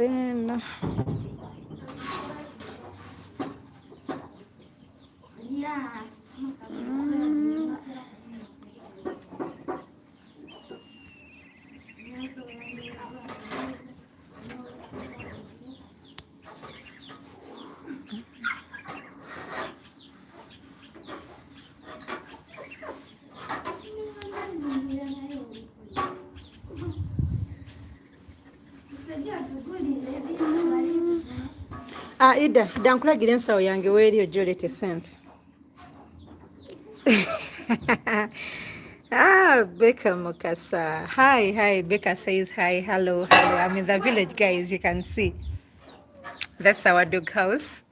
then Ida, dankulagira ensawo yange weeri ojolete sente. Becca Mukasa. Hi. Becca says hi. Hello. I'm in the village, guys. You can see. That's our dog house.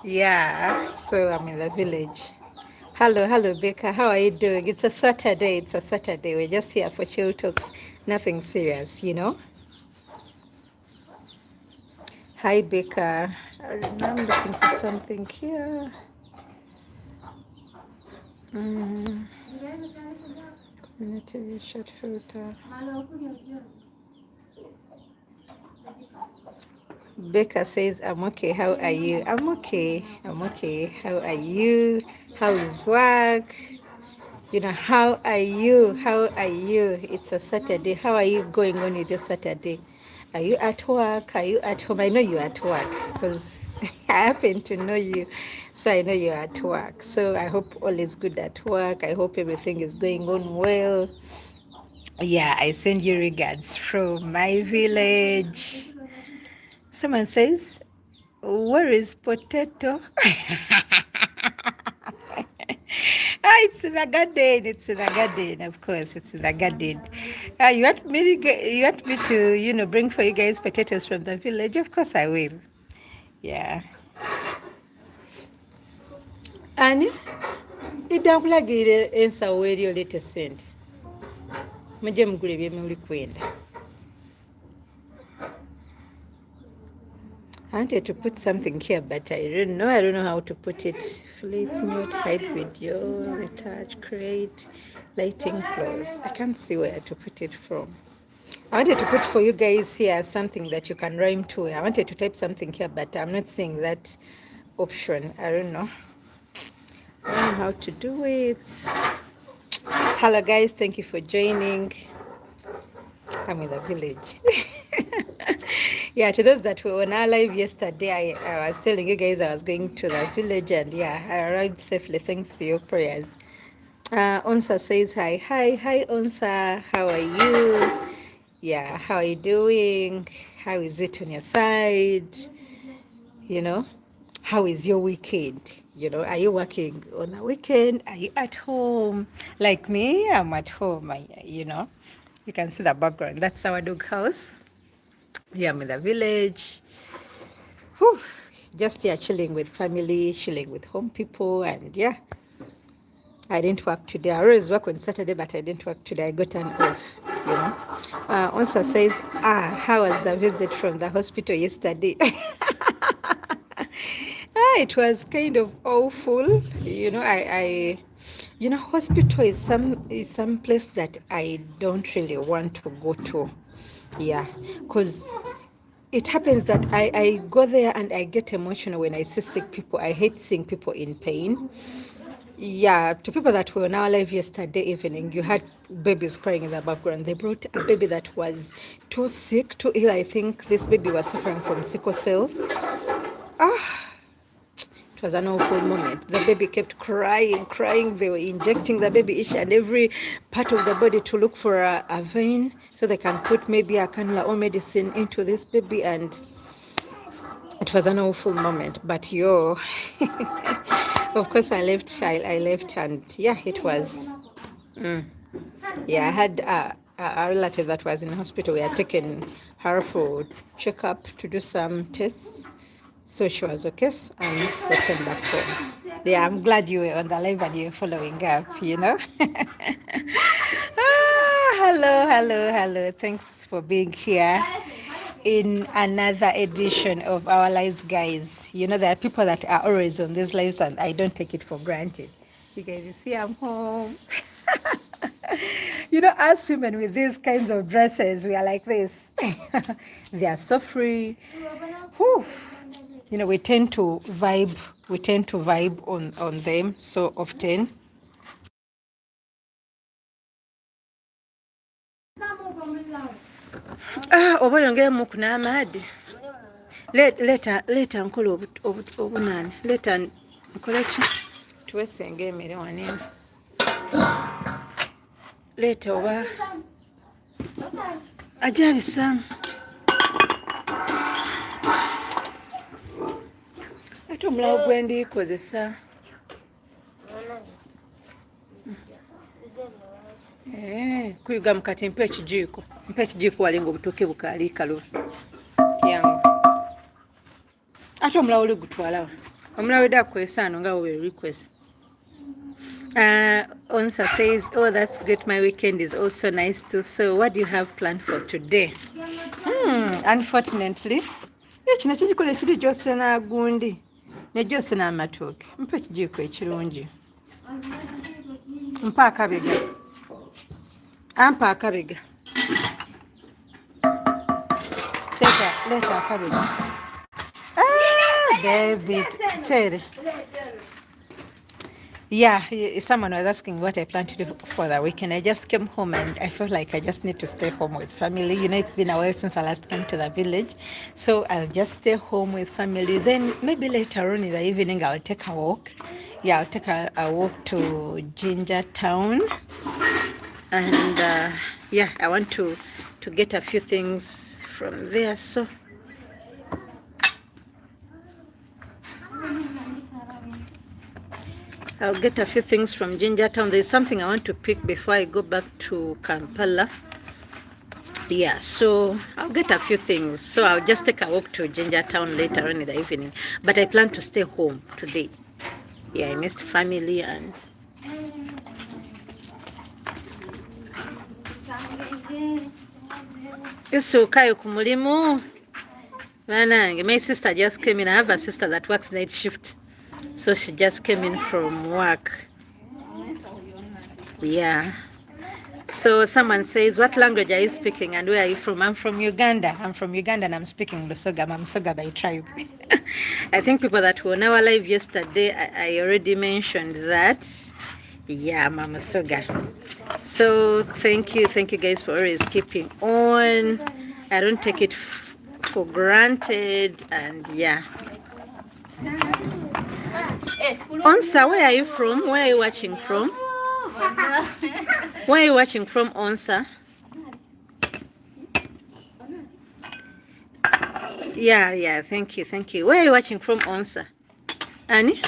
Yeah, so I'm in the village. Hello, Becca. How are you doing? It's a Saturday. We're just here for chill talks. Nothing serious, you know? Hi, Becca. I'm looking for something here. Community short filter. Becca says, I'm okay. How are you? I'm okay. How are you? How is work? You know, how are you? It's a Saturday. How are you going on with your Saturday? Are you at work? Are you at home? I know you're at work because I happen to know you. So I know you're at work. So I hope all is good at work. I hope everything is going on well. Yeah, I send you regards from my village. Someone says, where is potato? It's in the garden. Of course. It's in the garden. You want me to, bring for you guys potatoes from the village? Of course I will. Yeah. Ani, idakulagire ensawo eri olete sente. Mujje mugule bye muli kwenda. I wanted to put something here, but I don't know how to put it. Flip, mute, hide video, retouch, create, lighting, close. I can't see where to put it from. I wanted to put for you guys here something that you can rhyme to. I wanted to type something here, but I'm not seeing that option. I don't know how to do it. Hello, guys. Thank you for joining. I'm in the village. Yeah, to those that were on our live yesterday, I was telling you guys I was going to the village, and yeah, I arrived safely thanks to your prayers. Onsa says hi. Hi, Onsa. How are you? Yeah, how are you doing? How is it on your side? You know, how is your weekend? You know, are you working on the weekend? Are you at home? Like me, I'm at home. You can see the background. That's our dog house. Yeah, I'm in the village. Whew, just here chilling with family, chilling with home people, and yeah, I didn't work today. I always work on Saturday, but I didn't work today. I got an off, you know. Onsa says, how was the visit from the hospital yesterday? It was kind of awful. Hospital is some place that I don't really want to go to. Yeah, because it happens that I go there and I get emotional when I see sick people. I hate seeing people in pain. Yeah, to people that were on our live yesterday evening, you had babies crying in the background. They brought a baby that was too sick, too ill. I think this baby was suffering from sickle cells. It was an awful moment. The baby kept crying. They were injecting the baby each and every part of the body to look for a vein so they can put maybe a cannula or medicine into this baby. And it was an awful moment. But of course I left and yeah, it was. Yeah, I had a relative that was in hospital. We had taken her checkup to do some tests. So she was okay, and we came back home. Yeah, I'm glad you were on the live and you're following up. Hello. Thanks for being here in another edition of our lives, guys. There are people that are always on these lives, and I don't take it for granted. You guys, you see, I'm home. You know, as women with these kinds of dresses, we are like this. They are so free. Whew. You know, we tend to vibe. We tend to vibe on them so often. Oba oyongeremu ku n'amaadhi. Leeta nkola obunaani. Leeta nkola ki? Tuwesenga emmere wano. Leeta oba ajabisaamu. Ate omulawo gwe ndikozesa. Kuyiga mu kati mpa ekijiiko. Mpa ekijiiko wali ng'obutooke bukaali kalulu. Yangu. Ate omulawo oli gutwalawo. Omulawo edda kukozesa ano nga bwe request. Onsa says, oh, that's great. My weekend is also nice too. So what do you have planned for today? Unfortunately, kino kigikola ekiri gyose n'agundi ne gyose n'amatooke. Mpa ekijiiko ekirungi. Mpa akabega. Ampa akabega. Leeta akabega. David, Tere. Yeah, someone was asking what I plan to do for the weekend. I just came home and I felt like I just need to stay home with family. You know, it's been a while since I last came to the village. So I'll just stay home with family. Then maybe later on in the evening, I'll take a walk. Yeah, I'll take a walk to Ginger Town. And yeah, I want to get a few things from there. So I'll get a few things from Ginger Town. There's something I want to pick before I go back to Kampala. Yeah, so I'll get a few things. So I'll just take a walk to Ginger Town later on in the evening. But I plan to stay home today. Yeah, I missed family and... Isukayo kumulimu. My sister just came in. I have a sister that works night shift. So she just came in from work. Yeah. So someone says, what language are you speaking and where are you from? I'm from Uganda. I'm from Uganda and I'm speaking Lusoga. I'm Soga by tribe. I think people that were on our live yesterday, I already mentioned that. Yeah, I'm Soga. So thank you guys for always keeping on. I don't take it for granted, and yeah. Onsa, where are you from? Where are you watching from? Where are you watching from, Onsa? Yeah, thank you. Where are you watching from, Onsa? Annie?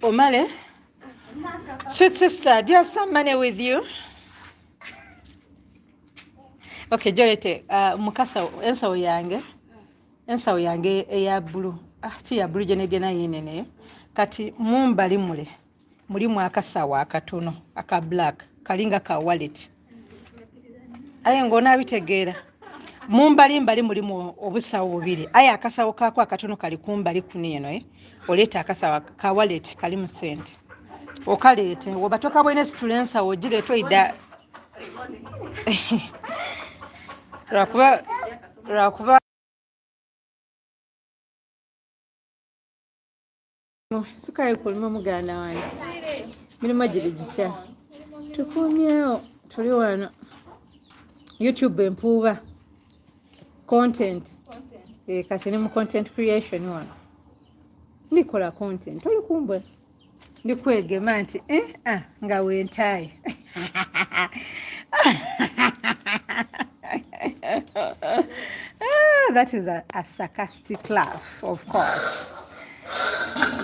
Omale? Sweet sister, do you have some money with you? Okay, Jolete, mukasa ensawo yange eya blue. Si ya blue gena yenene. Kati mumbali mulimu akasawo akatono, aka black, kalinga ka wallet. Aye ngona bitegeera. Mumbali mulimu obusawo bubiri. Aye akasawo kako akatono kali kumbali kuneno Oleta akasawo ka wallet kali mu sente. Okalete wobatoka bwene situlensa wogire toida. Rakuba sukaye kulima muganda wange mirimo giri gitya tukumyewo tuli wano YouTube empuuba content kati ni mu content creation wano ndikola content toli kumbwe ndikwegema nti nga wentaaye that is a sarcastic laugh, of course.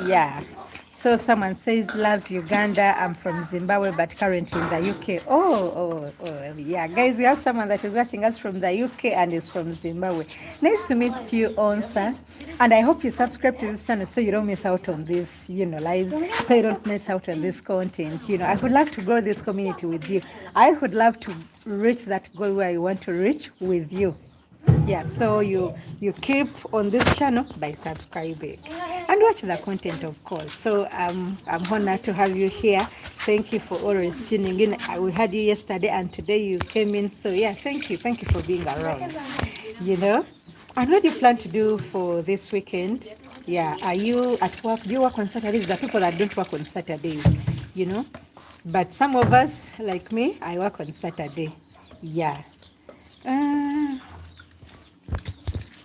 Yeah. So someone says, love Uganda. I'm from Zimbabwe, but currently in the UK. Oh, yeah. Guys, we have someone that is watching us from the UK and is from Zimbabwe. Nice to meet you, Onsa. And I hope you subscribe to this channel so you don't miss out on this, lives, so you don't miss out on this content. I would love to grow this community with you. I would love to reach that goal where I want to reach with you. Yeah, so you keep on this channel by subscribing and watch the content, of course. So I'm honored to have you here. Thank you for always tuning in. We had you yesterday and today you came in. So yeah, thank you for being around. You know, and what do you plan to do for this weekend? Yeah, are you at work? Do you work on Saturdays? There are people that don't work on Saturdays, you know. But some of us, like me, I work on Saturday. Yeah. Uh,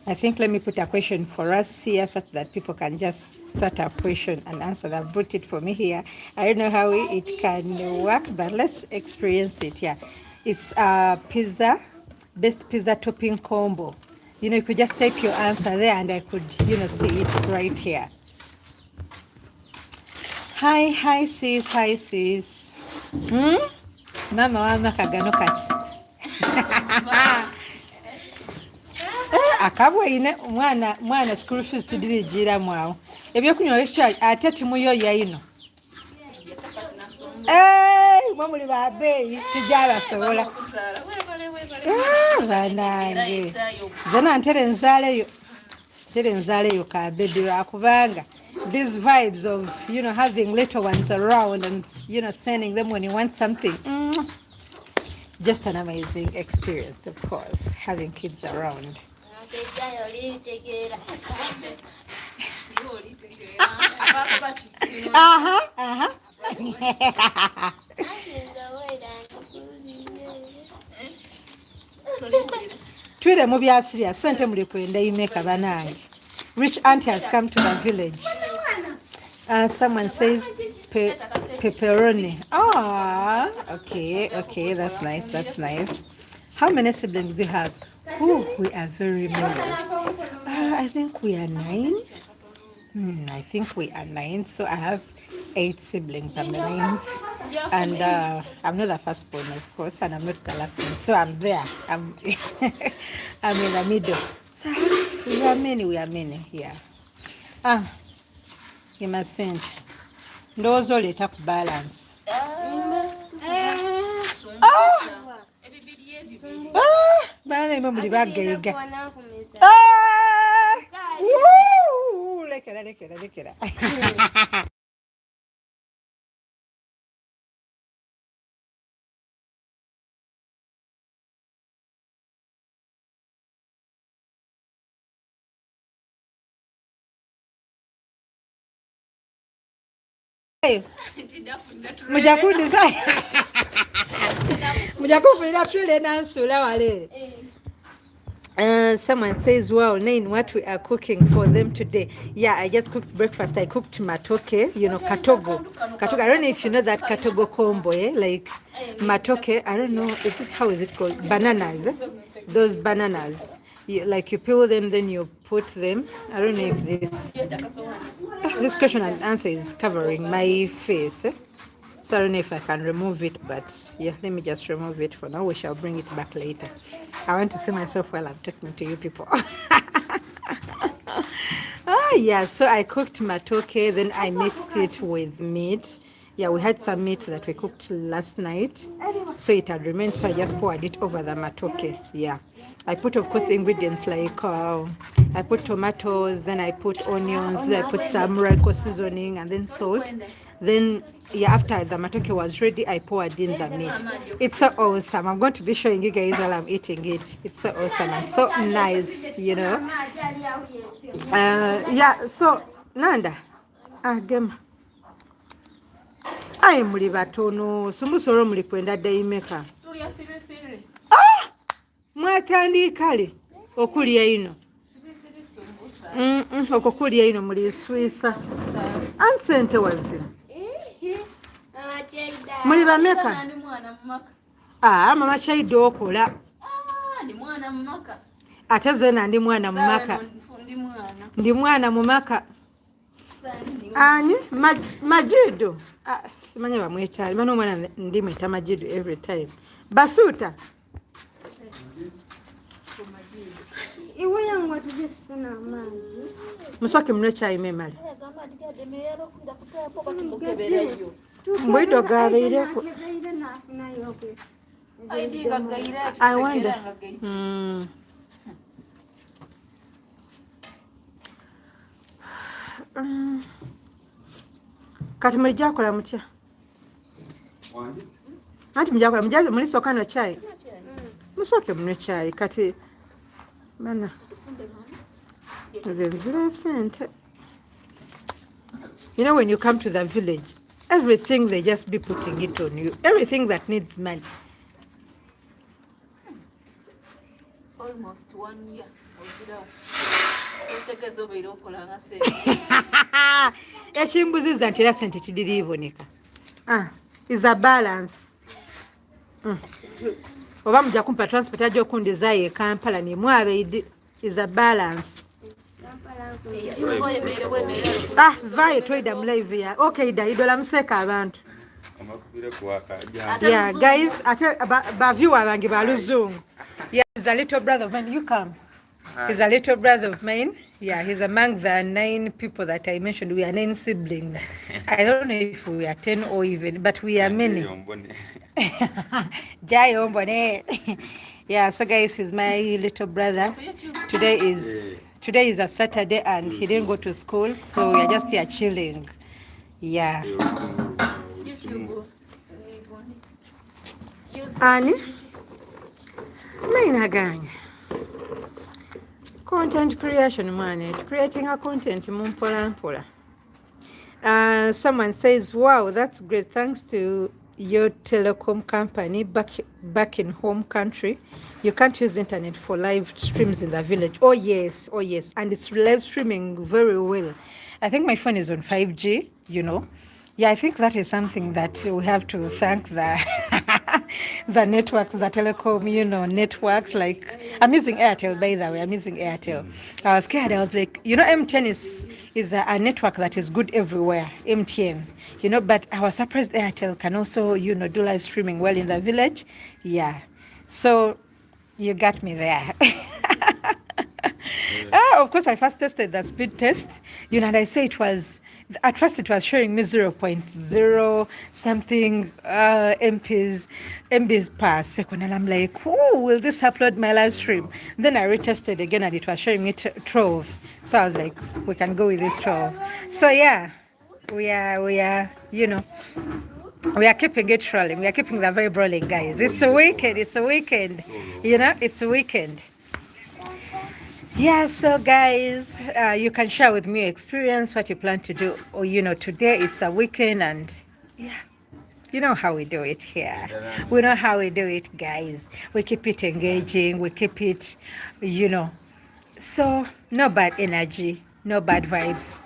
I think let me put a question for us here so that people can just start a question and answer. They've put it for me here. I don't know how it can work, but let's experience it. Yeah, it's a pizza, best pizza topping combo. You know, you could just type your answer there, and I could, you know, see it right here. Hi sis, hi sis. Mama wama kagano kati. Akabwaine mwana school fees tudibijiramu awo ebyokunywa ekyo ate timuyoya ino mwe muli babeeyi tujyabasobola banange zena ntere nzaaleyo kabedi lwakubanga these vibes of, you know, having little ones around and, you know, sending them when you want something, just an amazing experience, of course, having kids around. Twire mu byasirya sente muli kwenda imeka banange. Rich auntie has come to the village. Someone says pepperoni. Oh, okay, that's nice. How many siblings do you have? Oh, we are very many. I think we are 9. I think we are 9. So I have 8 siblings. I'm the 9th. And I'm not the firstborn, of course, and I'm not the last one. So I'm there. I'm in the middle. So we are many here. You mustn't. Those all it up balance. Bana imamuli bagaiga. Lekera. Someone says, wow, Nain, what we are cooking for them today. Yeah, I just cooked breakfast. I cooked matoke, you know, katogo. I don't know if you know that katogo combo, like matoke. I don't know, how is it called? Bananas. Those bananas. Like you peel them, then you put them. I don't know if this question and answer is covering my face. So I don't know if I can remove it, but yeah, let me just remove it for now. We shall bring it back later. I want to see myself while I'm talking to you people. Yeah, so I cooked matoke, then I mixed it with meat. Yeah, we had some meat that we cooked last night, so it had remained, so I just poured it over the matoke. Yeah, I put, of course, ingredients like I put tomatoes, then I put onions, then I put some Royco seasoning, and then salt. Then, yeah, after the matoke was ready, I poured in the meat. It's so awesome. I'm going to be showing you guys while I'm eating it. It's so awesome and so nice, you know. Yeah, so Nanda, Gema. Aye muli batono, sumusoro muli kwenda dayimeka. Mwatandikale okulya ino. Okukulya ino muli Swisa. Ansente wazira. Muli bameka? Mama Chaido okola. Ate zena ndi mwana mumaka. Ndi mwana mumaka. Ani Majido. Simanya bamwetali. Mano mwana ndi mweta Majido every time. Basuta. Iwe yangu atuje sana amazi. Muswake mnwe chai memali. Mwido gabeireko. I wonder. kati mulijakola mutya anti mujakola mulisooka na chai musooke munwe chai kati bana nze nzira sente. You know, when you come to the village, everything they just be putting it on you, everything that needs money. Almost 1 year. Ekimbuziza nti era sente tidiriiboneka. Is a balance. Oba mujja kumpa transport ajja okundizaayo e Kampala ne mwabeidi. Is a balance. Vaayo toyida mu live ya. Okay, da idola museeka abantu. Yeah, guys, ate ba viewer bange ba Luzungu. Yeah, he's a little brother of mine. You come. He's a little brother of mine. Yeah, he's among the 9 people that I mentioned. We are 9 siblings. I don't know if we are 10 or even, but we are many. Jai Ombone. Yeah, so guys, he's my little brother. Today is a Saturday and he didn't go to school, so we are just here chilling. Yeah. Ani? Maina gang. Content creation, man. Creating a content, mumpola. Someone says, wow, that's great. Thanks to your telecom company back in home country. You can't use internet for live streams in the village. Oh, yes. And it's live streaming very well. I think my phone is on 5G, you know. Yeah, I think that is something that we have to thank the the networks, the telecom, you know, networks. Like, I'm using Airtel, by the way. I'm using Airtel. I was scared. I was like, you know, MTN is a network that is good everywhere, MTN, you know, but I was surprised Airtel can also, you know, do live streaming well in the village. Yeah. So you got me there. Of course, I first tested the speed test, you know, and I saw it was, at first it was showing me 0.0 something MBs per second, and I'm like, oh, will this upload my live stream? Then I retested again and it was showing me 12. So I was like, we can go with this 12. So yeah, we are, you know, we are keeping it rolling. We are keeping the vibe rolling, guys. It's a weekend, you know, it's a weekend. Yeah, so guys, you can share with me your experience, what you plan to do. Or, you know, today it's a weekend and yeah, you know how we do it here. We know how we do it, guys. We keep it engaging. We keep it, you know. So no bad energy, no bad vibes.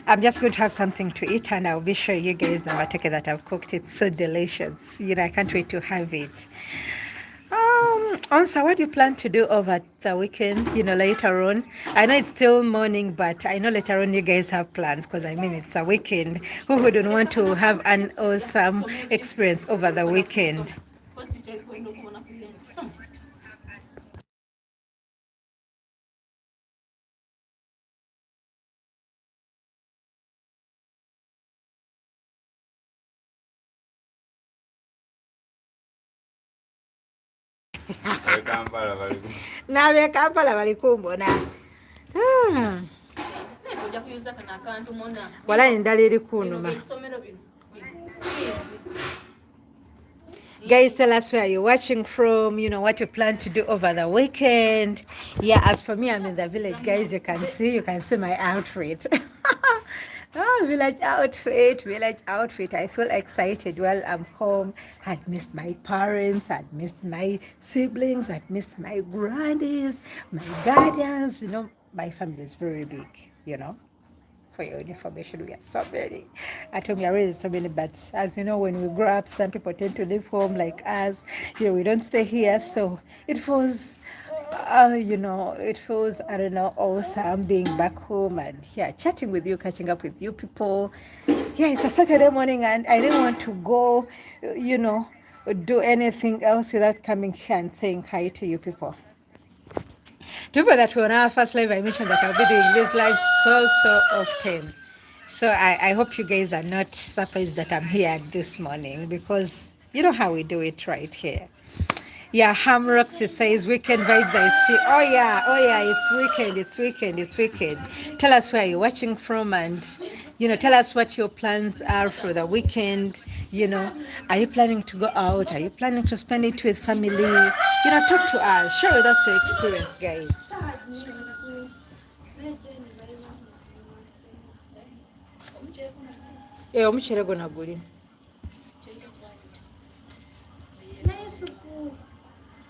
I'm just going to have something to eat and I'll be showing you guys the mateke that I've cooked. It's so delicious. You know, I can't wait to have it. Also, what do you plan to do over the weekend, you know, later on? I know it's still morning, but I know later on you guys have plans because I mean, it's a weekend. Who wouldn't want to have an awesome experience over the weekend? Nabe Kampala bali kumbona. Wala endala eri kunuma. Guys, tell us where you're watching from, you know, what you plan to do over the weekend. Yeah, as for me, I'm in the village, guys. You can see my outfit. Oh, village outfit. I feel excited. Well, I'm home. I'd missed my parents. I'd missed my siblings. I'd missed my grannies, my guardians. You know, my family is very big, you know. For your information, we are so many. At home, we are really so many, but as you know, when we grow up, some people tend to leave home like us. You know, we don't stay here, so it was, you know, it feels, I don't know, awesome being back home and yeah, chatting with you, catching up with you people. Yeah, it's a Saturday morning and I didn't want to go, you know, do anything else without coming here and saying hi to you people. Remember that on our first live, I mentioned that I'll be doing this live so often. So I hope you guys are not surprised that I'm here this morning because you know how we do it right here. Yeah, Hamrox says weekend vibes. I see. Oh yeah, it's weekend. Tell us where you're watching from, and tell us what your plans are for the weekend. Are you planning to go out? Are you planning to spend it with family? Talk to us. Share with us your experience, guys. Omuchere gona guli.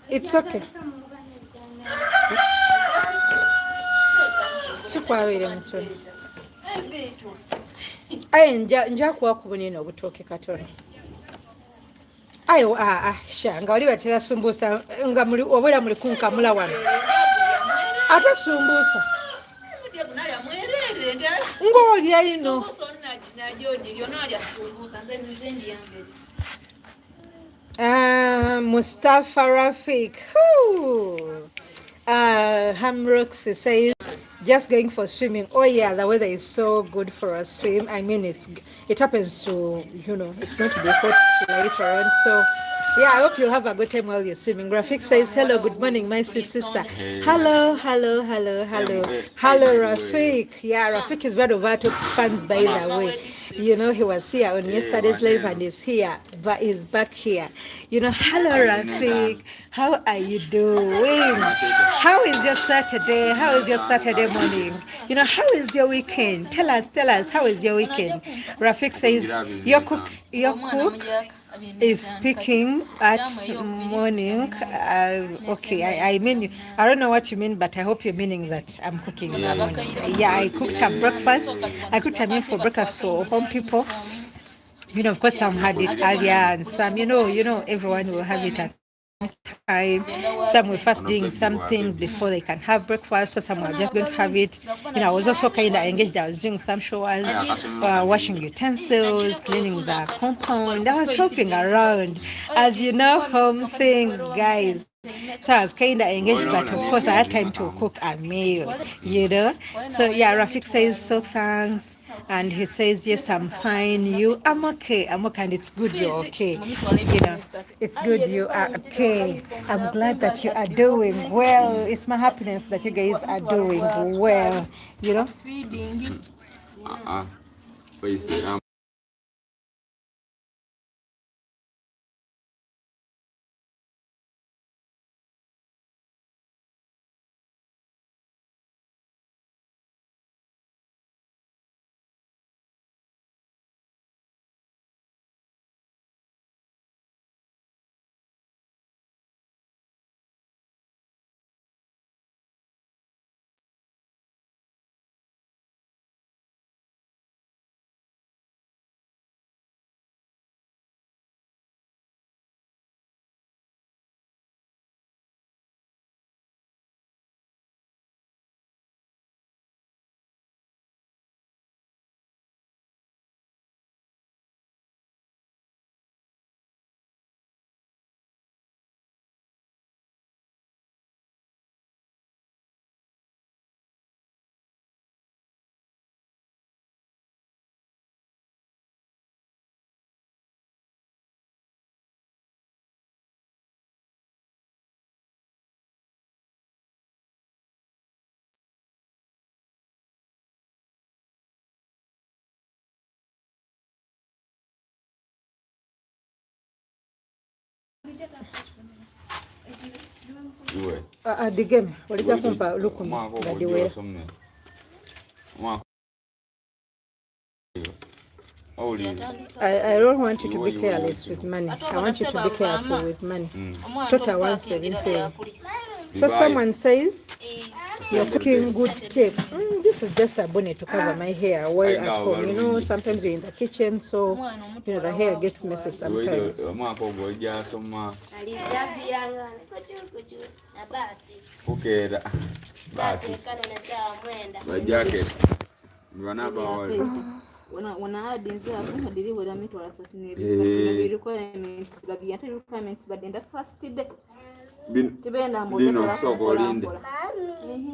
It's okay. Kikwabire mutono. Aye nja kuwakuba nino obutooke katono. Ayo sha nga wali batera sumbusa nga obwera muli kunkamula wano. Ate sumbusa. Ng'olya ino. Mustafa Rafik. Hamrox says just going for swimming. Oh yeah, the weather is so good for a swim. I mean, it happens to it's going to be hot later on. So yeah, I hope you have a good time while you're swimming. Rafik says hello, good morning, my sweet sister. Hello, Rafik. Yeah, Rafik is one of our top fans, by the way. He was here on yesterday's live and is here, but he's back here. Hello, Rafik. How are you doing? How is your Saturday? How is your Saturday morning? How is your weekend? Tell us, how is your weekend? Rafik says, your cook is speaking at morning. Okay, I mean, I don't know what you mean, but I hope you're meaning that I'm cooking in the morning. Yeah, I cooked a breakfast. I cooked a meal for breakfast for home people. Of course, some had it earlier, and some, everyone will have it at time. Some were first doing something before they can have breakfast, so some were just going to have it. I was also kind of engaged. I was doing some showers, washing utensils, cleaning the compound. I was helping around, as home things, guys. So I was kind of engaged, but of course I had time to cook a meal, So yeah, Rafik says, so thanks. And he says, yes, I'm fine. I'm okay, and it's good you're okay. It's good you are okay. I'm glad that you are doing well. It's my happiness that you guys are doing well. Feeding. The game. What is that? Look, I don't want you to be careless with money. I want you to be careful with money. Total 170. So someone says you're cooking good cake. This is just a bonnet to cover my hair while at home. Sometimes you're in the kitchen, so the hair gets messy sometimes.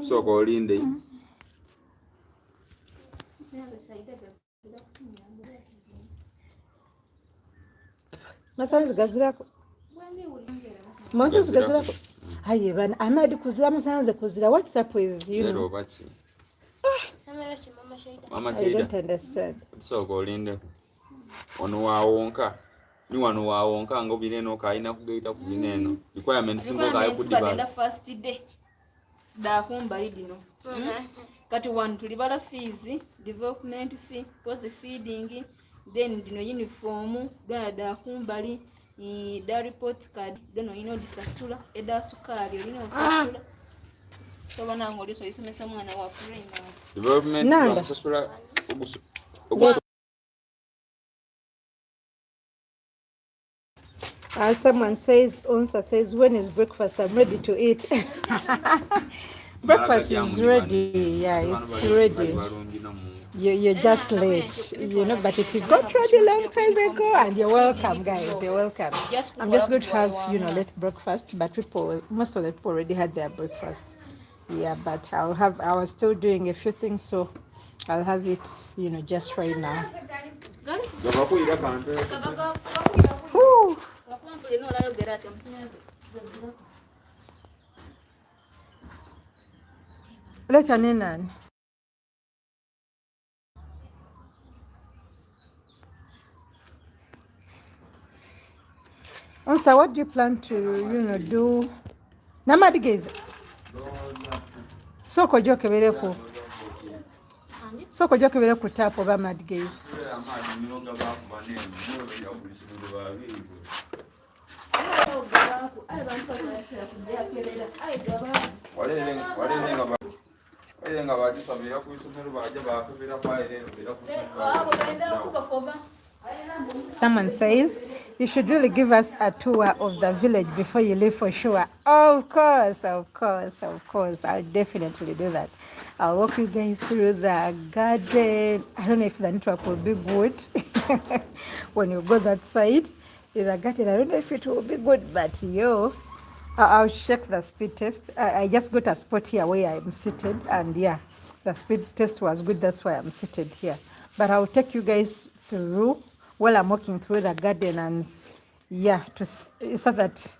Soko olinde masanzi gazirako Moses gazira ko. Haye bana amadi kuzira musanze kuzira. What's up with you? Lero bachi. Samara chi mama shaida. Mama I don't understand. So ko linde. Ono waawonka. Ni wano waawonka ngo bineno kaina kugeita ku bineno. Requirements ngo ga kudibala. First day. Da kumbali dino. Kati one tulibala fees, development fee, course feeding, then dino uniform, da kumbali, da report card, then disasula, eda sukari, disasula. So wana ngoli so isomesa mwana wa primary. Development disasula ogusu. Someone says, Onsa says, when is breakfast? I'm ready to eat. Breakfast is ready. Yeah, it's ready. You're just late, you know, but if you got ready a long time ago, and you're welcome, guys, you're welcome. I'm just going to have, you know, late breakfast, but most of the people already had their breakfast. Yeah, but I was still doing a few things, so I'll have it, you know, just right now. Whew. Leta nani? Onsa, what do you plan to, you know, do? Namadigeze. Soko joke beleko. Soko joke beleko tapo ba madigeze. Someone says you should really give us a tour of the village before you leave for sure. Of course, of course, of course. I'll definitely do that. I'll walk you guys through the garden. I don't know if the network will be good when you go that side. In the garden, I don't know if it will be good, but I'll check the speed test. I just got a spot here where I'm seated, and yeah, the speed test was good. That's why I'm seated here. But I'll take you guys through while I'm walking through the garden, and yeah, so that.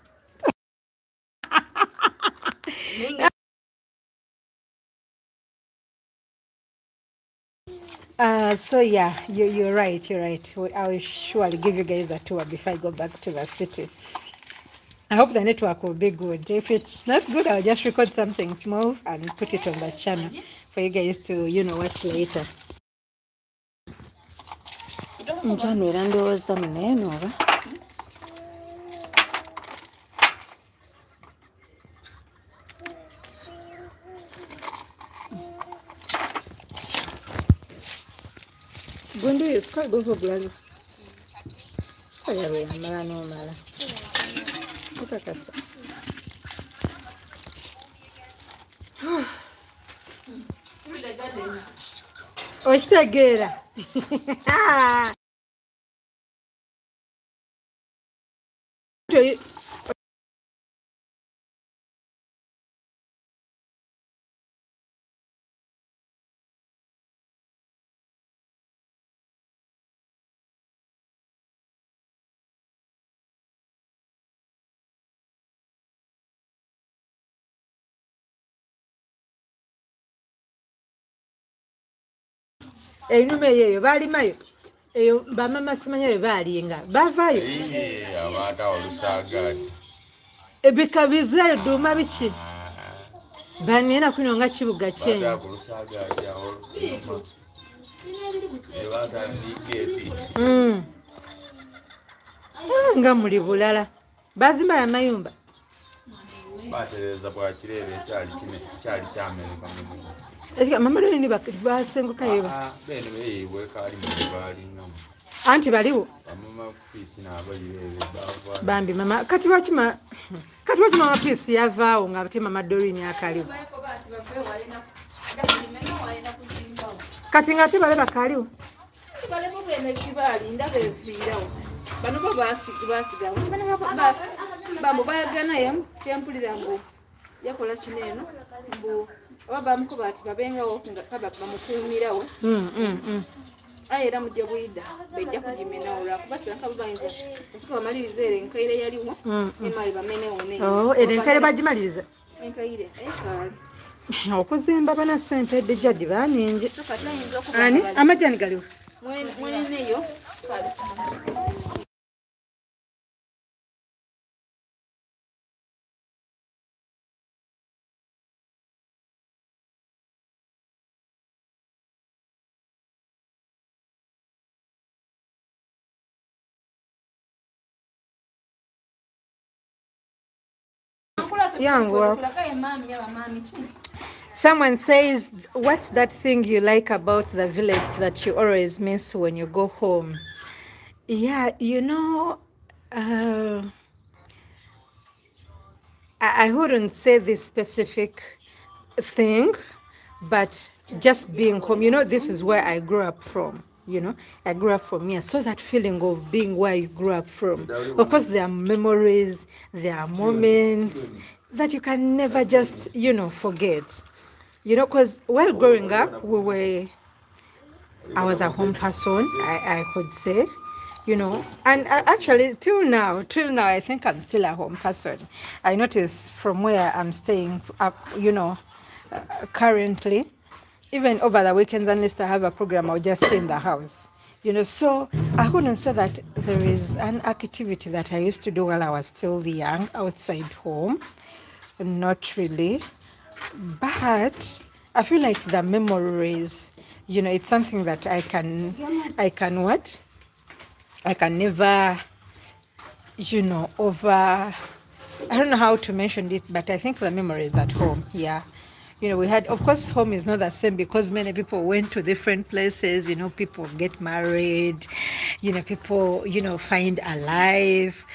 So yeah, you're right. I will surely give you guys a tour before I go back to the city. I hope the network will be good. If it's not good, I'll just record something small and put it on the channel for you guys to, you know, watch later. Njano ndowooza munene oba gundi esikwa goko gulaga sikwa yawe yamala n'omala okakasa okitegeera enuma eyo baalimayo eyo bamama simanya bwe baalinga bavaayo abaata olusaagaati ebikabizayo duuma biki banena kuno nga kibuga kyenyi nga muli bulala bazimba amayumba batereza bwakireebe kyali kyameneka mama loni basengukayo bene beeyibwe kaali mubalinamu anti baliwo bamama piisi n'abayireebe bambi mama kati wakima mama piisi yavaawo nga ate mama Doreen akaliwo kati nga ate bale bakaliwo balemo bene kibalinda befiirawo bano bo basigawo bambo bayaganayo kyempulira mbu yakola kineeno mbu oba bamukuba ati babengawo nga bamukuumirawo aye era mujja buyida bejja kugimena olwakuba tulanka bayinza asuka bamaliriza ere enkaire yaliwo emali bamenewo enkaire bagimaliriza enkaire ekali okuzimba bana ssente edijadi baningi kati ayinza ani amajani galiwo mweneyo kale Someone says, what's that thing you like about the village that you always miss when you go home? Yeah, I wouldn't say this specific thing, but just being home. This is where I grew up from. I grew up from here. So that feeling of being where you grew up from. Of course, there are memories, there are moments that you can never just, forget. Because while growing up, I was a home person, I could say. And actually till now, I think I'm still a home person. I notice from where I'm staying up, currently, even over the weekends, unless I have a program, I'll just stay in the house. So I wouldn't say that there is an activity that I used to do while I was still young outside home. Not really. But I feel like the memories, it's something that I can never, I don't know how to mention it, but I think the memories at home, yeah. We had, of course, home is not the same because many people went to different places, people get married, people, find a life.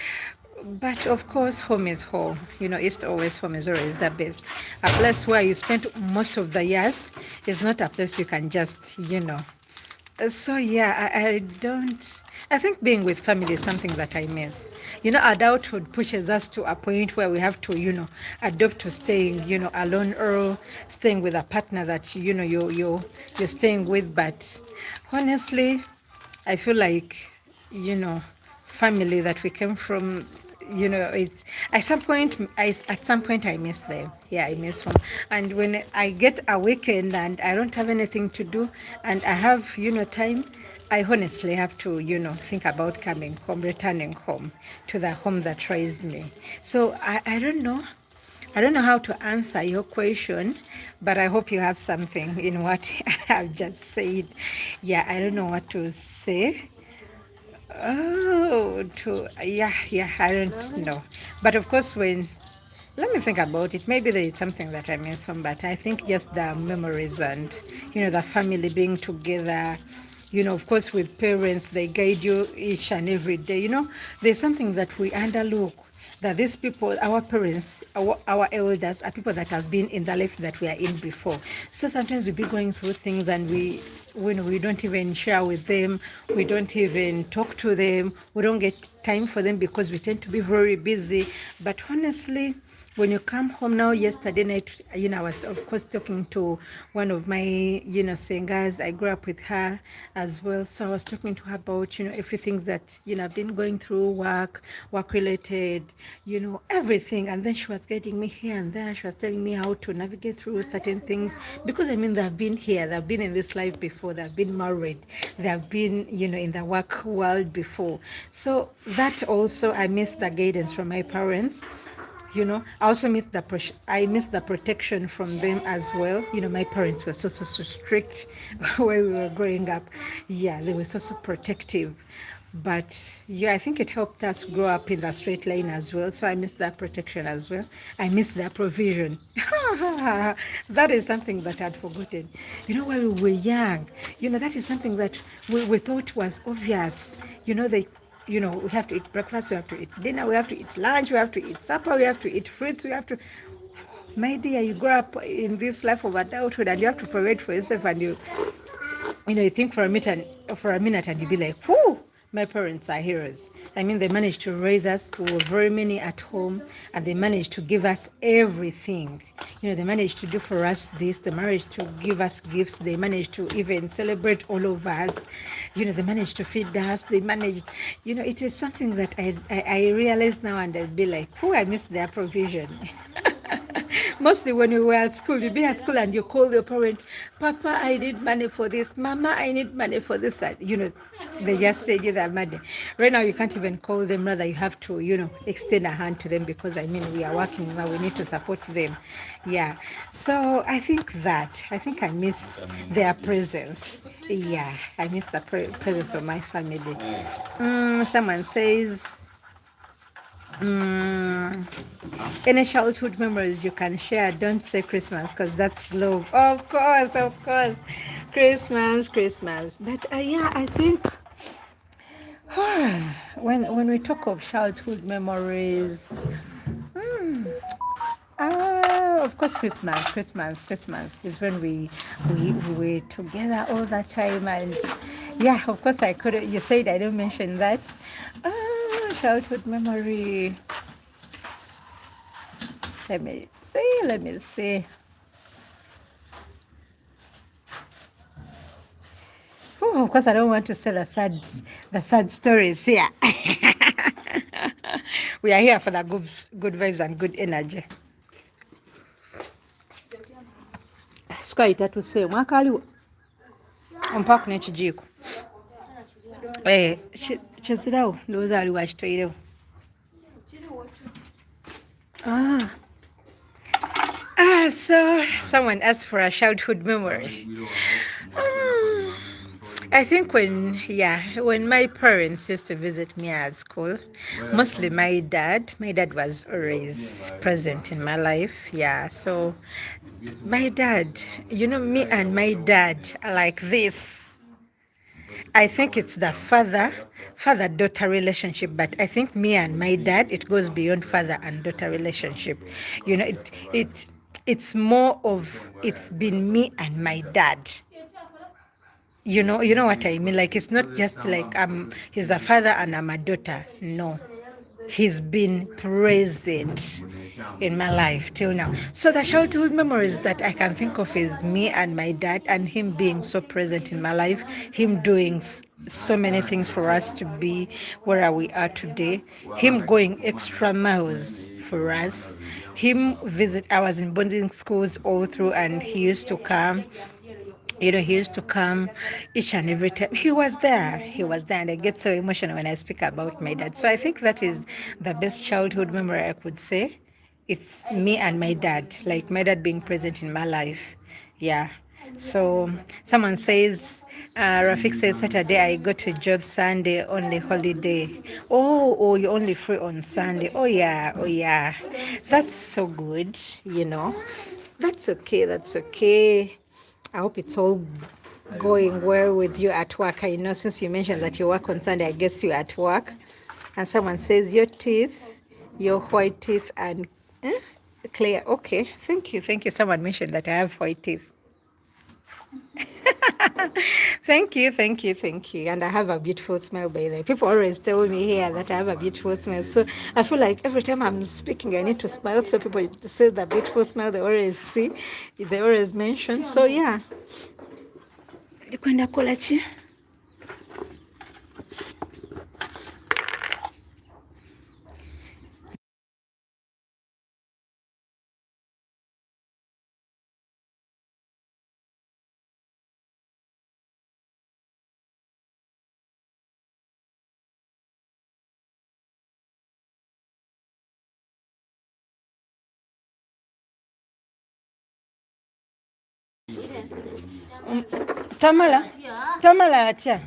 But of course, home is home. It's always home is always the best. A place where you spent most of the years is not a place you can just, So yeah, I think being with family is something that I miss. Adulthood pushes us to a point where we have to, adopt to staying, alone or staying with a partner that, you're staying with. But honestly, I feel like, family that we came from, it's at some point I miss them. Yeah, I miss them. And when I get a weekend and I don't have anything to do and I have time, I honestly have to think about coming home, returning home to the home that raised me. So I don't know how to answer your question, but I hope you have something in what I've just said. Yeah, I don't know what to say. I don't know. But of course, let me think about it. Maybe there is something that I miss from, but I think just the memories and, the family being together, of course, with parents, they guide you each and every day. There's something that we underlook, that these people, our parents, our elders, are people that have been in the life that we are in before. So sometimes we be going through things and we don't even share with them, we don't even talk to them, we don't get time for them because we tend to be very busy. But honestly, when you come home now, yesterday night, I was of course talking to one of my, singers. I grew up with her as well. So I was talking to her about, everything that, I've been going through, work related, everything. And then she was guiding me here and there. She was telling me how to navigate through certain things because they've been here, they've been in this life before, they've been married, they've been, in the work world before. So that also, I miss the guidance from my parents. I also miss the protection from them as well. My parents were so strict when we were growing up. Yeah, they were so protective. But yeah, I think it helped us grow up in the straight line as well. So I miss that protection as well. I miss their provision. That is something that I'd forgotten. When we were young, that is something that we thought was obvious. We have to eat breakfast, we have to eat dinner, we have to eat lunch, we have to eat supper, we have to eat fruits, we have to... My dear, you grow up in this life of adulthood and you have to provide for yourself, and you think for a minute and you be like, whoo, My parents are heroes. I mean, they managed to raise us. We were very many at home, and they managed to give us everything. You know, they managed to do for us this. They managed to give us gifts. They managed to even celebrate all of us. You know, they managed to feed us. They managed, you know, it is something that I realize now, and I'd be like, oh, I miss their provision. Mostly when we were at school, you'd be at school and you call your parent, Papa, I need money for this. Mama, I need money for this. You know, they just send you that money. Right now, you can't even call them. Rather, you have to, you know, extend a hand to them because, I mean, we are working now. We need to support them. Yeah. So I think I miss their presence. Yeah. I miss the presence of my family. Someone says, any childhood memories you can share? Don't say Christmas because that's globe. Of course, Christmas. But yeah, I think when we talk of childhood memories, of course, Christmas is when we were together all the time, and yeah, of course, I could. You said I don't mention that. Childhood memory. Let me see. Oh, of course, I don't want to say the sad stories here. We are here for the good vibes and good energy. Sukari tatu se mwaka aliwo ompaku n'ekijiiko kizirawo ndowooza aliwo akitoirewo. So someone asked for a childhood memory. I think when my parents used to visit me at school, mostly my dad was always present in my life. Yeah, so my dad, you know, me and my dad are like this. I think it's the father-daughter relationship, but I think me and my dad, it goes beyond father and daughter relationship. You know, it's more of, it's been me and my dad. You know what I mean? Like, it's not just like he's a father and I'm a daughter. No, he's been present in my life till now. So the childhood memories that I can think of is me and my dad, and him being so present in my life, him doing so many things for us to be where we are today, him going extra miles for us, I was in boarding schools all through, and he used to come. You know, he used to come each and every time. He was there, and I get so emotional when I speak about my dad. So I think that is the best childhood memory I could say. It's me and my dad, like my dad being present in my life. Yeah. So someone says, Rafik says, Saturday I go to job, Sunday only holiday. Oh, you're only free on Sunday. Oh yeah. That's so good, you know. That's okay. I hope it's all going well with you at work. I know since you mentioned that you work on Sunday, I guess you're at work. And someone says your white teeth and clear. Okay, thank you. Someone mentioned that I have white teeth. Thank you. And I have a beautiful smile, by the way. People always tell me here that I have a beautiful smile. So I feel like every time I'm speaking, I need to smile. So people say the beautiful smile they always mention. So yeah. Tamala atya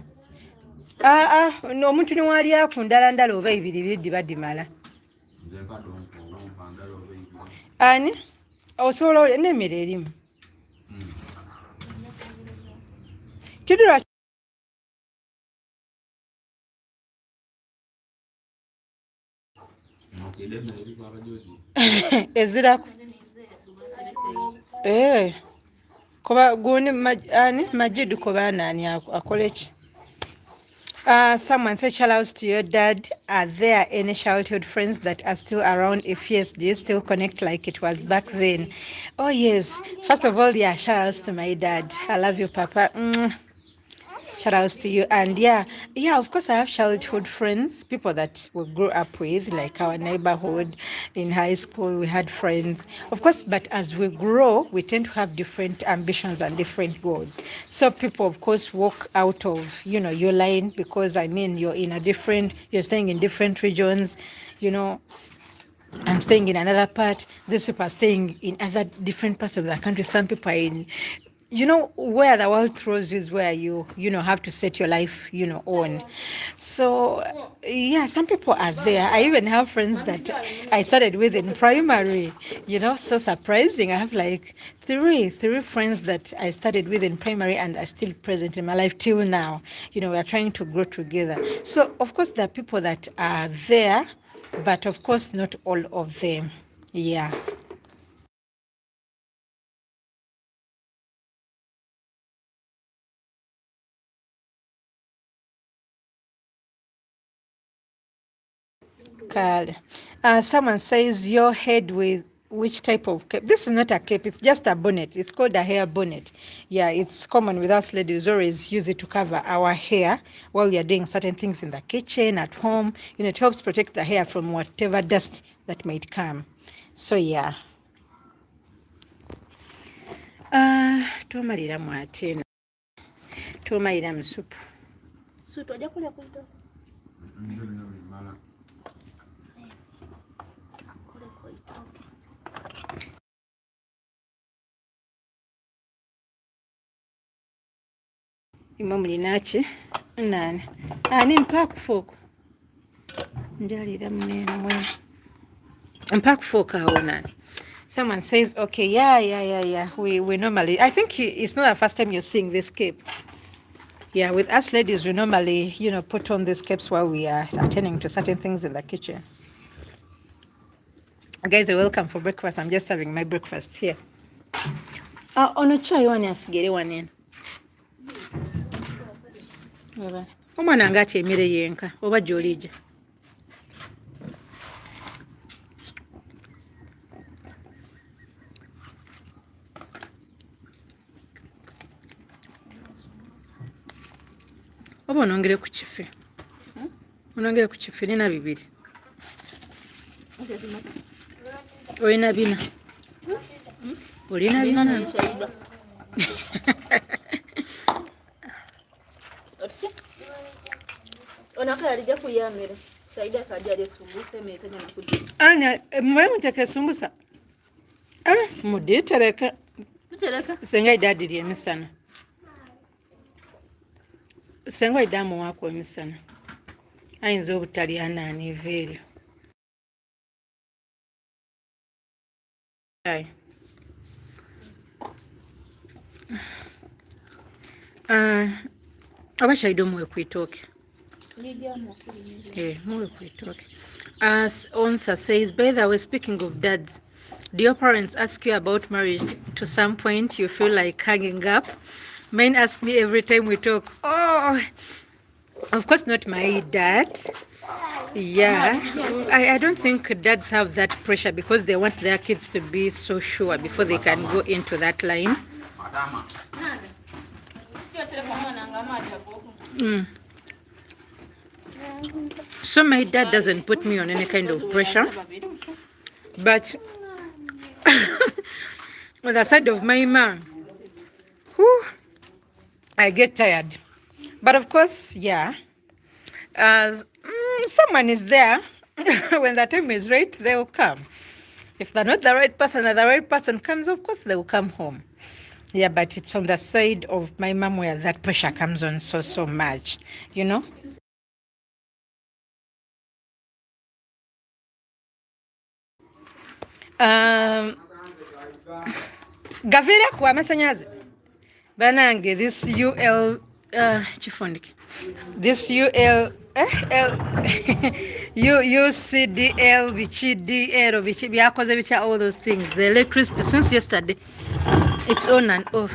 omuntu niwali akundala oba ibiri dibadimala ani osobola n'emmere erimu kidula ezirako koba gundi Majidu koba nani akola ki Someone said, shout outs to your dad. Are there any childhood friends that are still around? If yes, do you still connect like it was back then? Oh, yes. First of all, yeah, shout outs to my dad. I love you, Papa. Shout outs to you. And yeah, of course, I have childhood friends, people that we grew up with, like our neighborhood. In high school, we had friends, of course, but as we grow, we tend to have different ambitions and different goals. So people, of course, walk out of, your line because, you're staying in different regions, I'm staying in another part. These people are staying in other different parts of the country. Some people are in, where the world throws you is where you have to set your life, on. So, yeah, some people are there. I even have friends that I started with in primary, so surprising. I have like three friends that I started with in primary and are still present in my life till now. We are trying to grow together. So, of course, there are people that are there, but of course, not all of them. Yeah. Carl. Someone says your head with which type of cape? This is not a cape, it's just a bonnet. It's called a hair bonnet. Yeah, it's common with us ladies. Always use it to cover our hair while you're doing certain things in the kitchen, at home. It helps protect the hair from whatever dust that might come. So yeah. Tumalira mwatena. Tumalira msupu. Sutu aja kule kuito. Imamulinachi nani ani mpakufuku njalira munene mwene mpakufuku awo nani. Someone says, okay, yeah. We normally, I think it's not the first time you're seeing this cape. Yeah, with us ladies, we normally, put on these capes while we are attending to certain things in the kitchen. Guys, you're welcome for breakfast. I'm just having my breakfast here. Ono chai wani asigere wanene. Omwana ngati emire yenka oba gy'olija. Oba onongere ku kifi. Onongere ku kifi nina bibiri. Olina bina. Olina bina. Onaka alija kuyamira. Saida kaja alisumbusa metanya nakudi. Ana mwe muteke sumbusa. Muditereka. Tutereka. Senga idadiri emisana. Senga idamu wako emisana. Ayinza obutali anaaniva eryo. Oba shaido muwe kwitoke. Muwe kwitoke. Onsa says, by the way, speaking of dads, do your parents ask you about marriage to some point you feel like hanging up? Mine ask me every time we talk. Oh, of course not my dad. Yeah, I don't think dads have that pressure because they want their kids to be so sure before they can go into that line. So my dad doesn't put me on any kind of pressure, but on the side of my mom, I get tired. But of course, yeah, someone is there. When the time is right, they will come. If they're not the right person and the right person comes, of course, they will come home. Yeah, but it's on the side of my mom where that pressure comes on so much, Gavira kwa masanyazi. Banange, this UL, chifundiki. This UL, UCDL, VCDL, VCDL, all those things. The electricity since yesterday, it's on and off.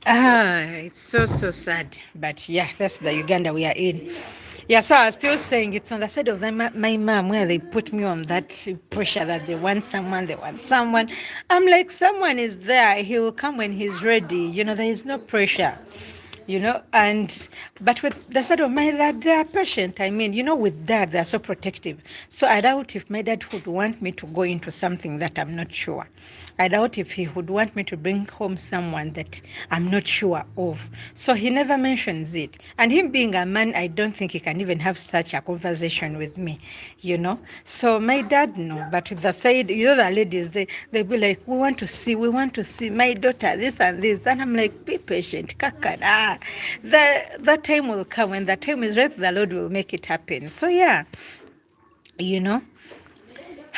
It's so sad. But yeah, that's the Uganda we are in. Yeah, so I was still saying it's on the side of my mom where they put me on that pressure that they want someone. I'm like, someone is there. He will come when he's ready. There is no pressure. But with the side of my dad, they are patient. I mean, with dad, they're so protective. So I doubt if my dad would want me to go into something that I'm not sure. I doubt if he would want me to bring home someone that I'm not sure of. So he never mentions it. And him being a man, I don't think he can even have such a conversation with me, So my dad, no. But with the side, the ladies, they be like, we want to see my daughter, this and this. And I'm like, be patient, kakara. That time will come. When that time is right, the Lord will make it happen. So yeah,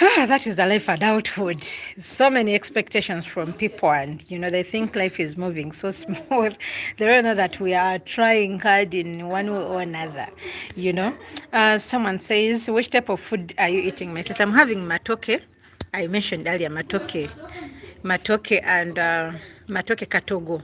that is the life adulthood. So many expectations from people, and they think life is moving so smooth. They don't know that we are trying hard in one way or another. Someone says, which type of food are you eating? My sister, I'm having matoke. I mentioned earlier matoke and matoke katogo.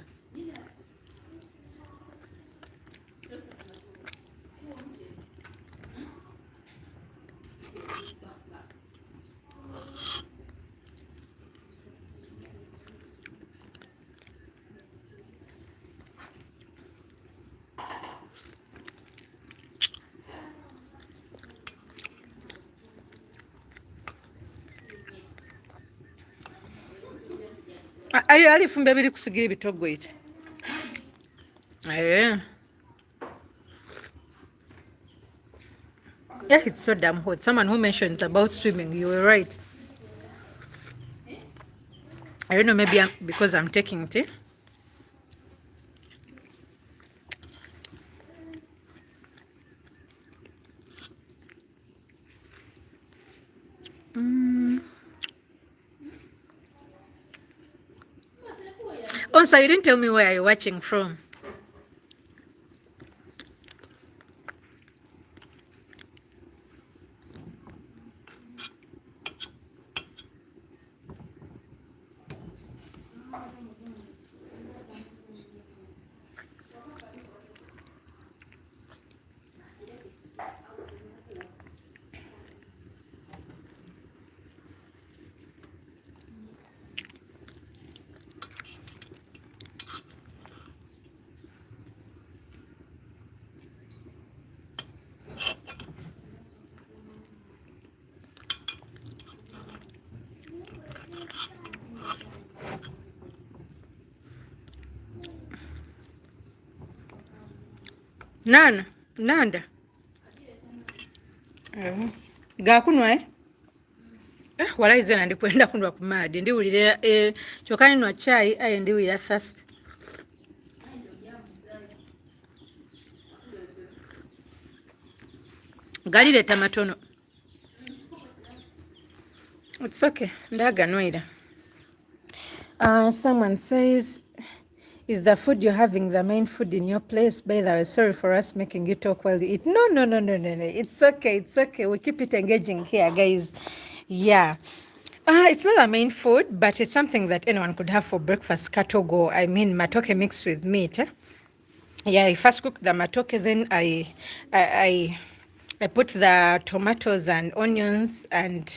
Alifumba biri kusigira ebitogo iti. Yeah, it's so damn hot. Someone who mentioned about swimming, you were right. I don't know, maybe because I'm taking tea. Also, you didn't tell me where you're watching from. Nanda gakunwa wala izena ndikwenda kundwa kumadi ndiwulira kyokka nwa chai aye ndiwulira first. Galireta matono. It's okay. Ndaganwira. Someone says, is the food you're having the main food in your place? By the way, sorry for us making you talk while you eat. No. It's okay. We keep it engaging here, guys. Yeah. It's not the main food, but it's something that anyone could have for breakfast. Katogo, I mean matoke mixed with meat. Yeah, I first cook the matoke, then I put the tomatoes and onions, and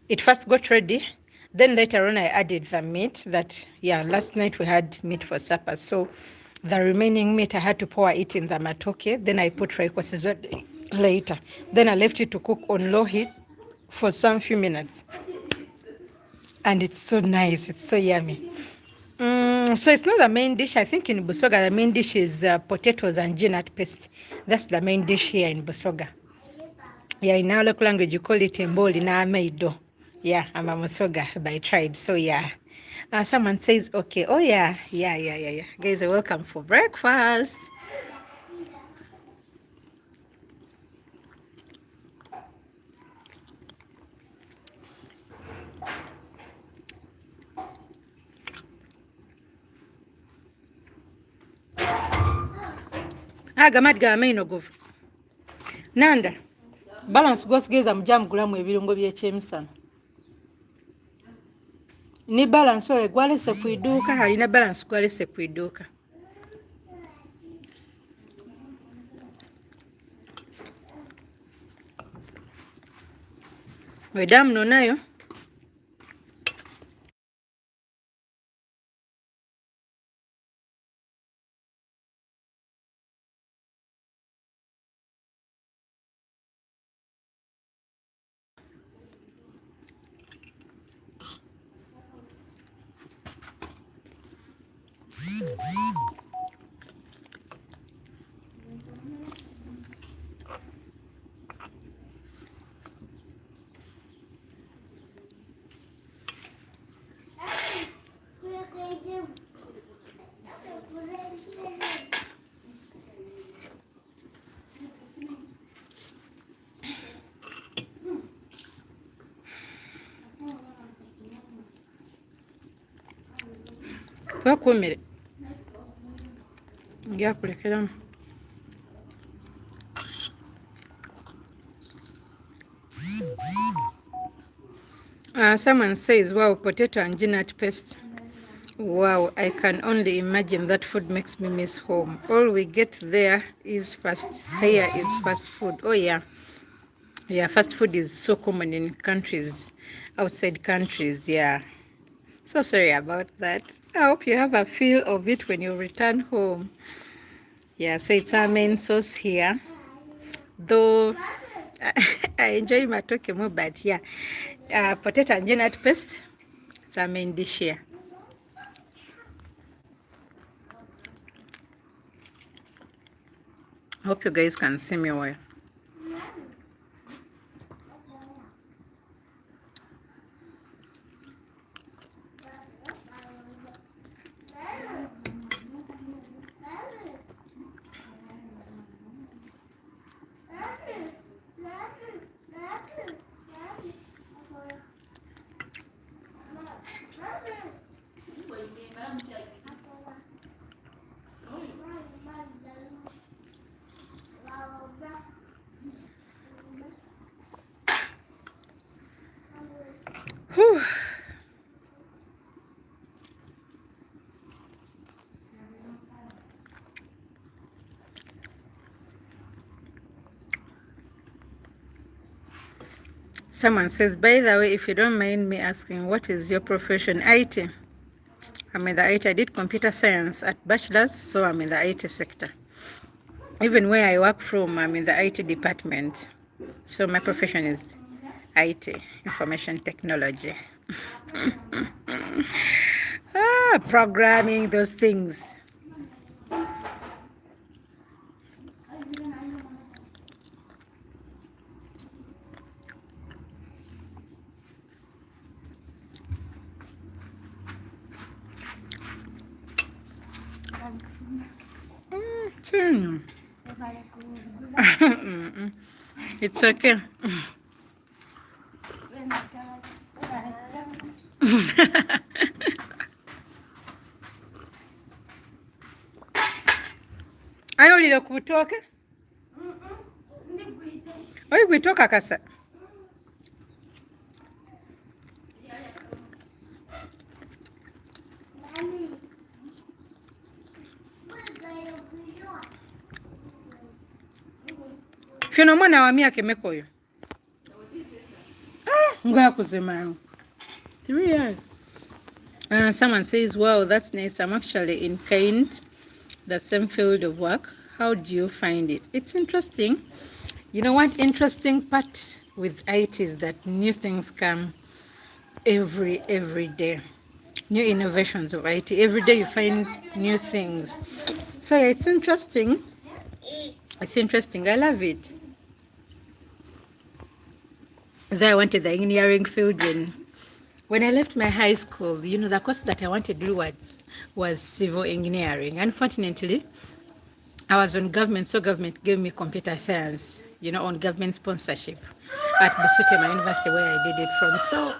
it first got ready. Then later on I added the meat that, last night we had meat for supper. So the remaining meat I had to pour it in the matoke. Then I put Royco seasoning later. Then I left it to cook on low heat for some few minutes. And it's so nice. It's so yummy. So it's not the main dish. I think in Busoga the main dish is potatoes and peanut paste. That's the main dish here in Busoga. Yeah, in our local language you call it mboli na ameido. Yeah, I'm a Musoga by tribe. So yeah. Someone says, okay. Oh yeah. Guys are welcome for breakfast. Gamad gamaino gov. Nanda. Balance gosgeza mjamu gulamu ebirungo by'ekyemisana. Ni balance ole gwalese ku iduuka, alina balance gwalese ku iduuka. Wedamu nonayo. Twakumire. Ngia kulekeramu. Someone says, wow, potato and peanut paste. Wow, I can only imagine that food makes me miss home. All we get there is here is fast food. Oh yeah. Yeah, fast food is so common in countries, outside countries, yeah. So sorry about that. I hope you have a feel of it when you return home. Yeah, so it's our main sauce here. Though I enjoy matoke more, but yeah, potato and peanut paste, it's our main dish here. I hope you guys can see me well. Whew. Someone says, by the way, if you don't mind me asking, what is your profession? IT. I'm in the IT. I did computer science at bachelor's, so I'm in the IT sector. Even where I work from, I'm in the IT department. So my profession is IT, information technology. Programming, those things. It's okay. Ayolile ku butoke? Oyi gwitoka kasa. Fino mwana wa miaka emeka oyo? Ngoya kuzima. 3 years. Someone says, wow, that's nice. I'm actually in the same field of work. How do you find it? It's interesting. You know what interesting part with IT is that new things come every day. New innovations of IT. Every day you find new things. So yeah, it's interesting. It's interesting. I love it. Then I wanted the engineering field when I left my high school. You know, the course that I wanted to do was civil engineering. Unfortunately, I was on government, so government gave me computer science, you know, on government sponsorship at Busutema University where I did it from. So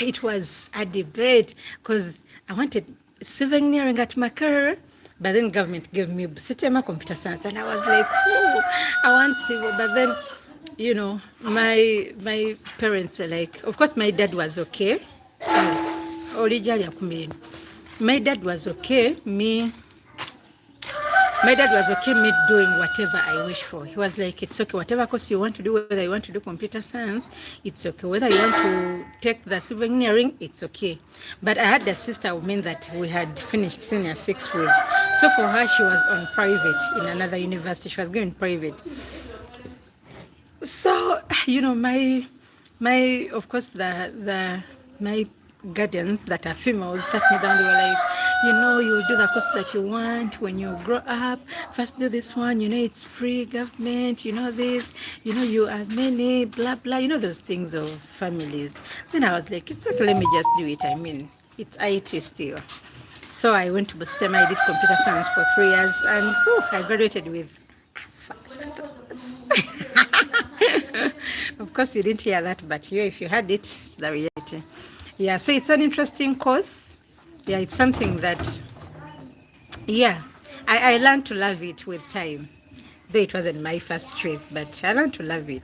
it was a debate because I wanted civil engineering at Makerere, but then government gave me Busutema computer science, and I was like, oh, I want civil. But then, you know, my parents were like, of course my dad was okay. My dad was okay. Me, My dad was okay me doing whatever I wish for. He was like, it's okay, whatever course you want to do, whether you want to do computer science, it's okay. Whether you want to take the civil engineering, it's okay. But I had a sister who meant that we had finished senior sixth with. So for her, she was on private in another university. She was going private. So, you know, my of course my guardians that are females sat me down. They were like, you know, you do the course that you want when you grow up. First do this one, you know, it's free government, you know, this, you know, you are many, blah blah, you know, those things of families. Then I was like, it's okay, let me just do it. I mean, it's IT still. So I went to Bustema. I did computer science for 3 years, and whew, I graduated with of course, you didn't hear that, but you, if you had it, it's the reality. Yeah, so it's an interesting course. Yeah, it's something that, yeah, I learned to love it with time. Though it wasn't my first choice, but I learned to love it.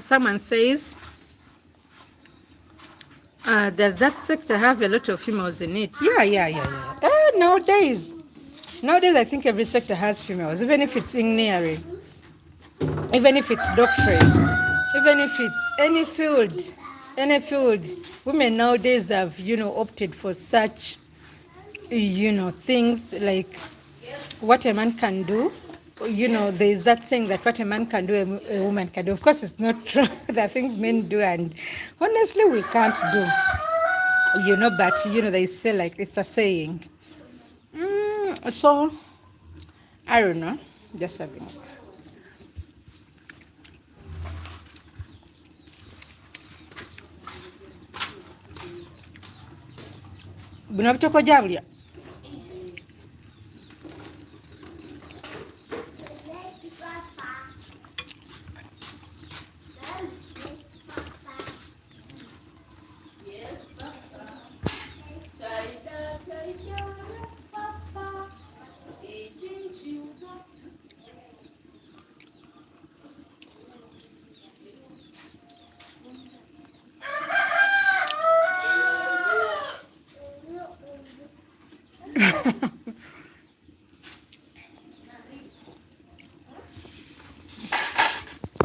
Someone says, does that sector have a lot of females in it? Yeah. Nowadays, I think every sector has females, even if it's engineering, even if it's doctorate, even if it's any field. Women nowadays have, you know, opted for such, you know, things like what a man can do. You know, there is that saying that what a man can do, a woman can do. Of course, it's not true. There are things men do, and honestly, we can't do. You know, but you know, they say, like, it's a saying. So I don't know. Just having. Bino bitoko jabulya.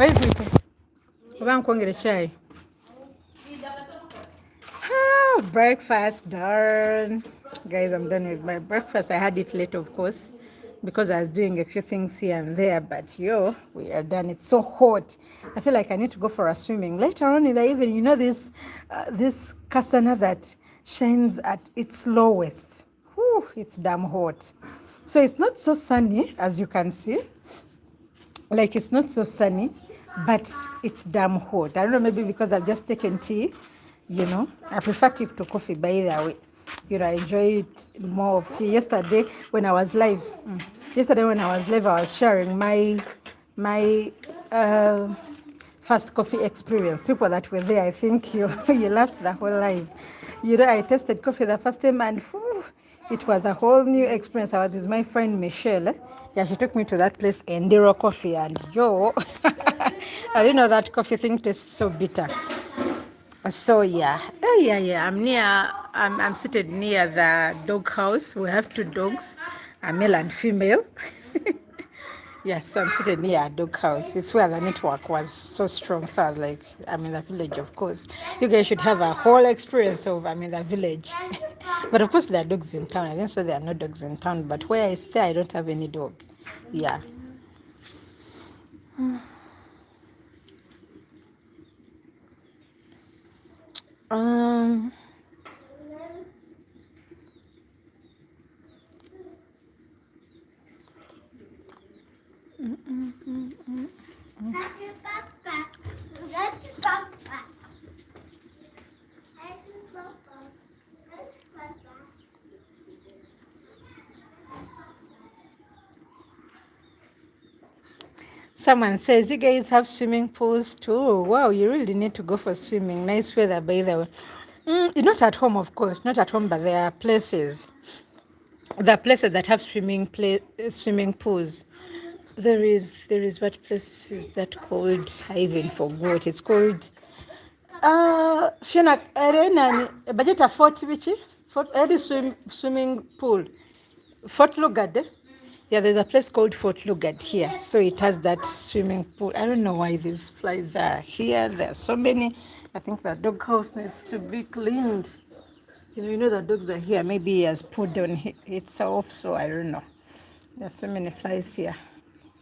Wayigwite oba nkwongere chai. Breakfast done. Guys, I'm done with my breakfast. I had it late, of course, because I was doing a few things here and there, but we are done. It's so hot. I feel like I need to go for a swimming later on in the evening. You know, this kasana that shines at its lowest. Whew, it's damn hot. So it's not so sunny, as you can see. Like, it's not so sunny, but it's damn hot. I don't know, maybe because I've just taken tea. You know, I prefer tea to coffee, by the way. You know, I enjoy it more of tea. Yesterday when I was live, I was sharing my first coffee experience. People that were there, I think you laughed the whole live. You know, I tasted coffee the first time, and whew, it was a whole new experience. I was with my friend Michelle. Yeah, she took me to that place, Endero Coffee, and I didn't know that coffee thing tastes so bitter. So yeah, I'm seated near the dog house. We have 2 dogs, a male and female. Yeah, so I'm seated near a dog house. It's where the network was so strong. So I was like, I'm in the village, of course. You guys should have a whole experience of I'm in the village. But of course there are dogs in town. I didn't say there are no dogs in town, but where I stay, I don't have any dog. Yeah. Um Someone says, you guys have swimming pools too. Wow, you really need to go for swimming. Nice weather, by the way. Not at home, of course. Not at home, but there are places. There are places that have swimming pools. There is what place is that called? I even forgot. It's called Fiona Arena Bajeta Fort Vichy. Fort swimming pool. Fort Lugard. Yeah, there's a place called Fort Lugard here. So it has that swimming pool. I don't know why these flies are here. There are so many. I think the dog house needs to be cleaned. You know the dogs are here. Maybe he has put on itself, so I don't know. There's so many flies here.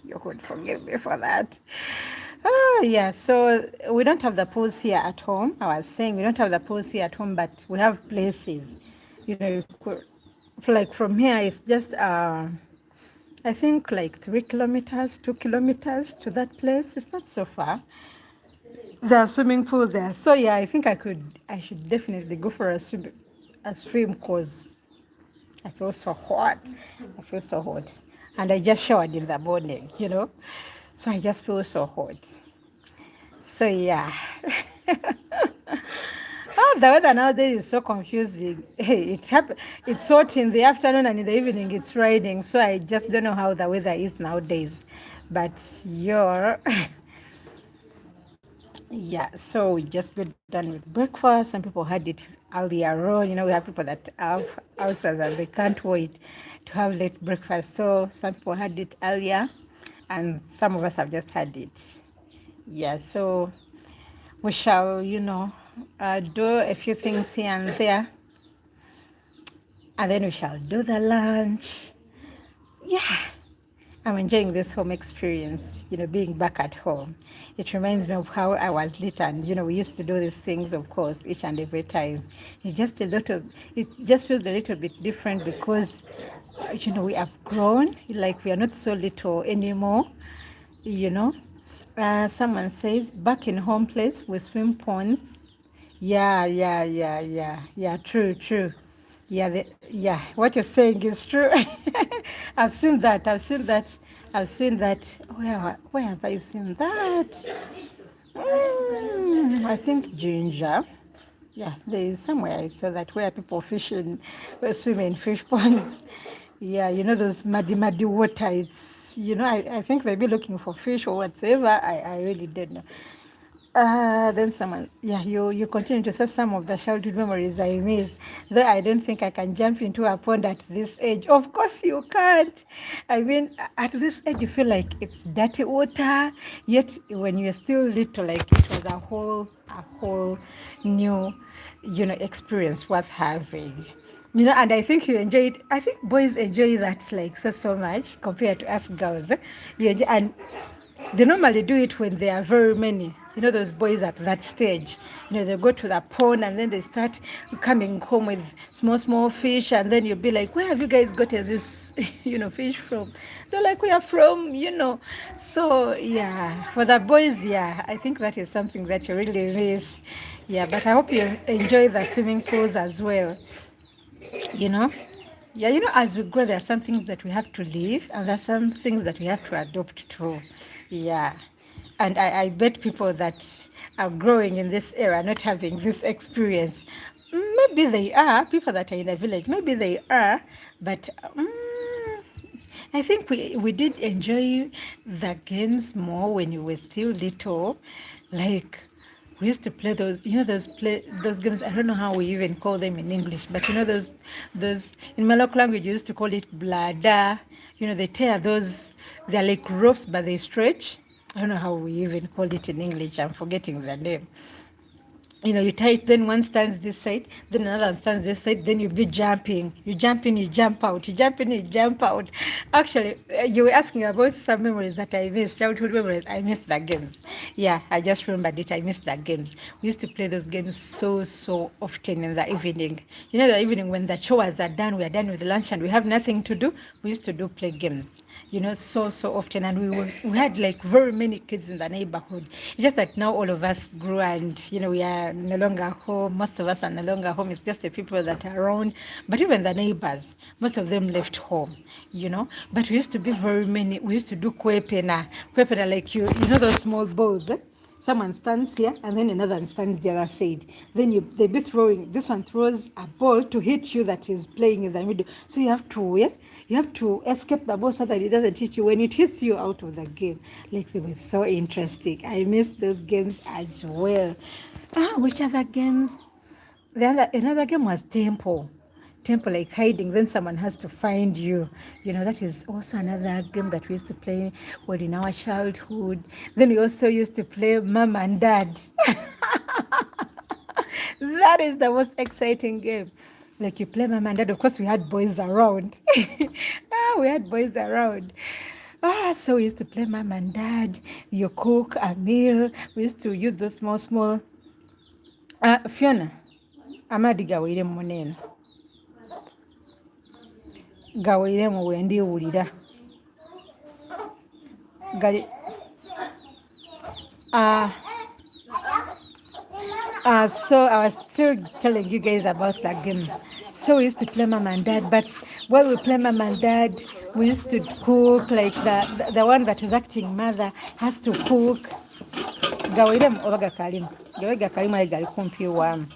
You could forgive me for that. Yeah, so we don't have the pools here at home. I was saying we don't have the pools here at home, but we have places. You could, like from here, it's just, I think like 3 kilometers, 2 kilometers to that place. It's not so far. There are swimming pools there. So yeah, I think I should definitely go for a swim because I feel so hot. And I just showered in the morning, so I just feel so hot. So yeah. The weather nowadays is so confusing. It's hot in the afternoon and in the evening it's raining, so I just don't know how the weather is nowadays. But yeah, so we just got done with breakfast. Some people had it earlier on. We have people that have houses and they can't wait to have late breakfast. So some people had it earlier and some of us have just had it. Yeah, so we shall, do a few things here and there. And then we shall do the lunch. Yeah. I'm enjoying this home experience, being back at home. It reminds me of how I was little, and we used to do these things, of course, each and every time. It just feels a little bit different because, we have grown, like we are not so little anymore, Someone says, back in home place with swim ponds. Yeah, true. Yeah, what you're saying is true. I've seen that. Where have I seen that? I think Ginger. Yeah, there is somewhere I saw that where people swim in fish ponds. Yeah, those muddy water. It's, I think they'll be looking for fish or whatever. I really don't know. Then someone, you continue to say some of the childhood memories I miss. Though I don't think I can jump into a pond at this age. Of course you can't. I mean, at this age you feel like it's dirty water. Yet when you're still little, like it was a whole new, experience worth having. And I think you enjoy it. I think boys enjoy that like so much compared to us girls. And they normally do it when there are very many. Those boys at that stage, they go to the pond and then they start coming home with small fish, and then you'll be like, where have you guys gotten this, fish from? They're like, we are from, So yeah, for the boys, I think that is something that you really miss. Yeah, but I hope you enjoy the swimming pools as well. Yeah, as we grow, there are some things that we have to leave, and there are some things that we have to adopt to. Yeah. And I bet people that are growing in this era, not having this experience, maybe they are, people that are in a village, maybe they are, but I think we did enjoy the games more when you were still little. Like, we used to play those games. I don't know how we even call them in English, but those in Malak language you used to call it blada. They tear those, they're like ropes, but they stretch. I don't know how we even call it in English. I'm forgetting the name. You tie it, then one stands this side, then another stands this side, then you'll be jumping. You jump in, you jump out. You jump in, you jump out. Actually, you were asking about some memories that I missed, childhood memories. I missed the games. Yeah, I just remembered it. I missed the games. We used to play those games so often in the evening. The evening when the chores are done, we are done with lunch and we have nothing to do, we used to play games. so often, and we had like very many kids in the neighborhood. It's just that now all of us grew, and we are no longer home. Most of us are no longer home. It's just the people that are around, but even the neighbors, most of them left home. But we used to be very many. We used to do kwepena like those small bowls. Someone stands here and then another one stands the other side. Then they be throwing. This one throws a ball to hit you that is playing in the middle. So you have to escape the ball so that it doesn't hit you when it hits you out of the game. Like, they were so interesting. I missed those games as well. Which other games? Another game was Temple, like hiding, then someone has to find you. That is also another game that we used to play when in our childhood. Then we also used to play Mom and Dad. That is the most exciting game. Like, you play Mom and Dad. Of course, we had boys around. So we used to play Mom and Dad. You cook a meal. We used to use those small Fiona, amadi gawaire munene. Gawaire mu wendi wulira. Gali so I was still telling you guys about that game. So we used to play Mom and Dad, but while we play Mom and Dad, we used to cook. Like, the one that is acting mother has to cook. Gawaire mu obaga kalimu. Gawaire kalimu ayi gali kumpi wamu.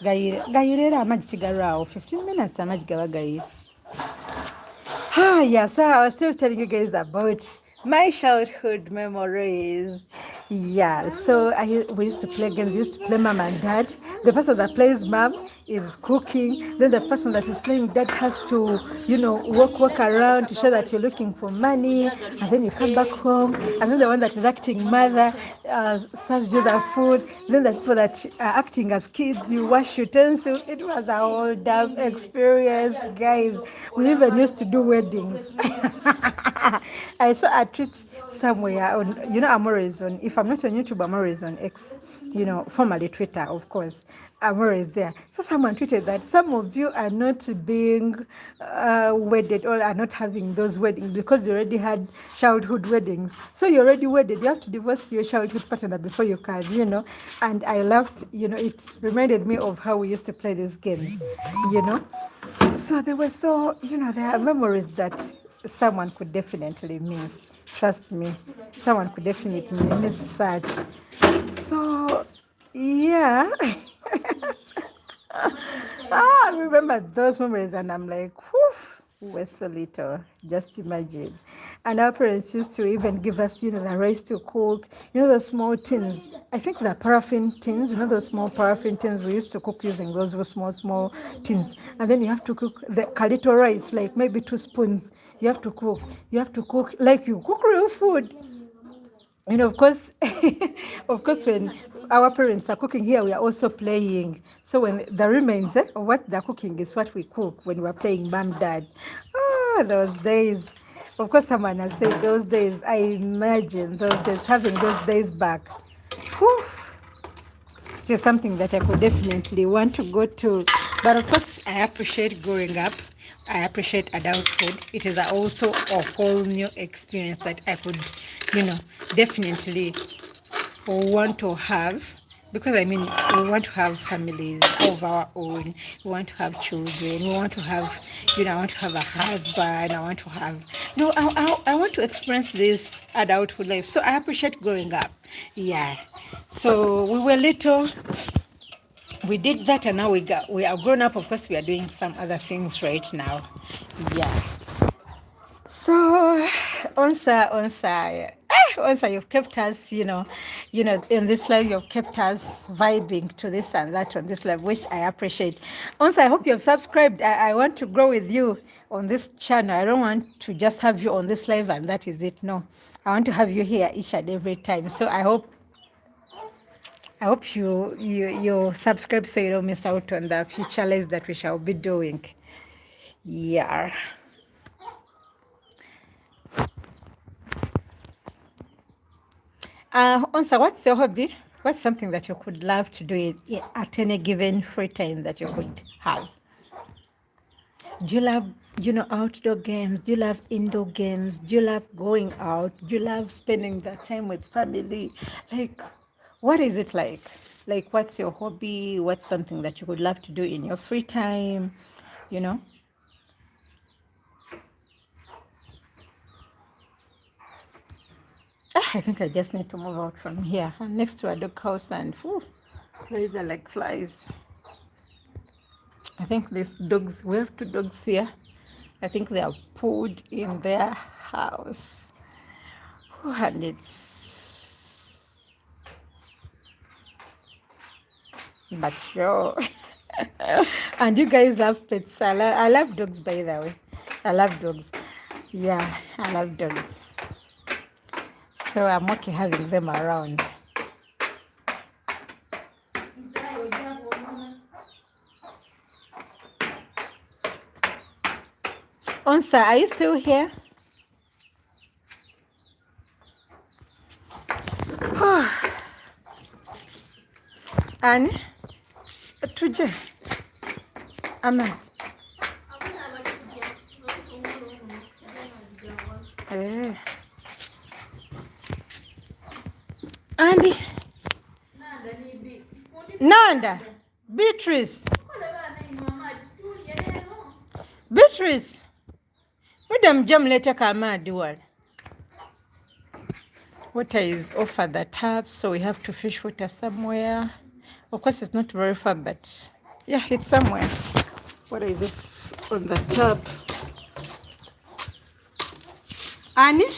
Gayire amagi tigarwawo 15 minutes amagi gaba gayire. Yeah, so I was still telling you guys about my childhood memories. Yeah, so we used to play games. We used to play Mom and Dad. The person that plays Mom is cooking. Then the person that is playing Dad has to, walk around to show that you're looking for money. And then you come back home. And then the one that is acting mother serves you the food. Then the people that are acting as kids, you wash utensils. It was a whole damn experience, guys. We even used to do weddings. I saw a tweet somewhere on, Amore is on, if I'm not on YouTube, Amore is on X, formerly Twitter, of course. Amore is there. So someone tweeted that some of you are not being wedded, or are not having those weddings because you already had childhood weddings. So you're already wedded. You have to divorce your childhood partner before you can, And I laughed, it reminded me of how we used to play these games, So there were there are memories that someone could definitely miss. Trust me, someone could definitely miss such. So, yeah. I remember those memories, and I'm like, whew, we were so little. Just imagine. And our parents used to even give us, the rice to cook, the small tins. I think the paraffin tins, those small paraffin tins, we used to cook using those small tins. And then you have to cook the kalito rice, like maybe 2 spoons. You have to cook like you cook real food. Of course, when our parents are cooking here, we are also playing. So when the remains of what they're cooking is what we cook when we're playing Mom, Dad. Those days. Of course, someone has said those days. I imagine those days, having those days back. Whew. It is something that I could definitely want to go to. But of course, I appreciate growing up. I appreciate adulthood. It is also a whole new experience that I could, definitely want to have. Because we want to have families of our own. We want to have children. We want to have, I want to have a husband. I want to have, I want to experience this adulthood life. So I appreciate growing up. Yeah. So we were little. We did that, and now we are grown up. Of course, we are doing some other things right now. Yeah. So, Onsa, you've kept us, in this life, you've kept us vibing to this and that on this life, which I appreciate. Onsa, I hope you have subscribed. I want to grow with you on this channel. I don't want to just have you on this live and that is it. No, I want to have you here each and every time. So I hope you subscribe so you don't miss out on the future lives that we shall be doing. Yeah. Onsa, what's your hobby? What's something that you could love to do at any given free time that you could have? Do you love, outdoor games? Do you love indoor games? Do you love going out? Do you love spending that time with family? Like, what is it like? Like, what's your hobby? What's something that you would love to do in your free time? You know? I think I just need to move out from here. I'm next to a dog house and flies are like flies. I think these dogs, we have 2 dogs here. I think they are put in their house. And but sure. And you guys love pets. I love dogs, by the way. I love dogs. Yeah, I love dogs. So I'm okay having them around. Onsa, are you still here? Annie, tuje. Ahmed. Andy. Nanda. Beatrice. Beatrice. Madam Jamleta Kamadi wal. Water is off at the tap, so we have to fish water somewhere. Of course, it's not very far, but yeah, it's somewhere. What is it on the tap? Annie?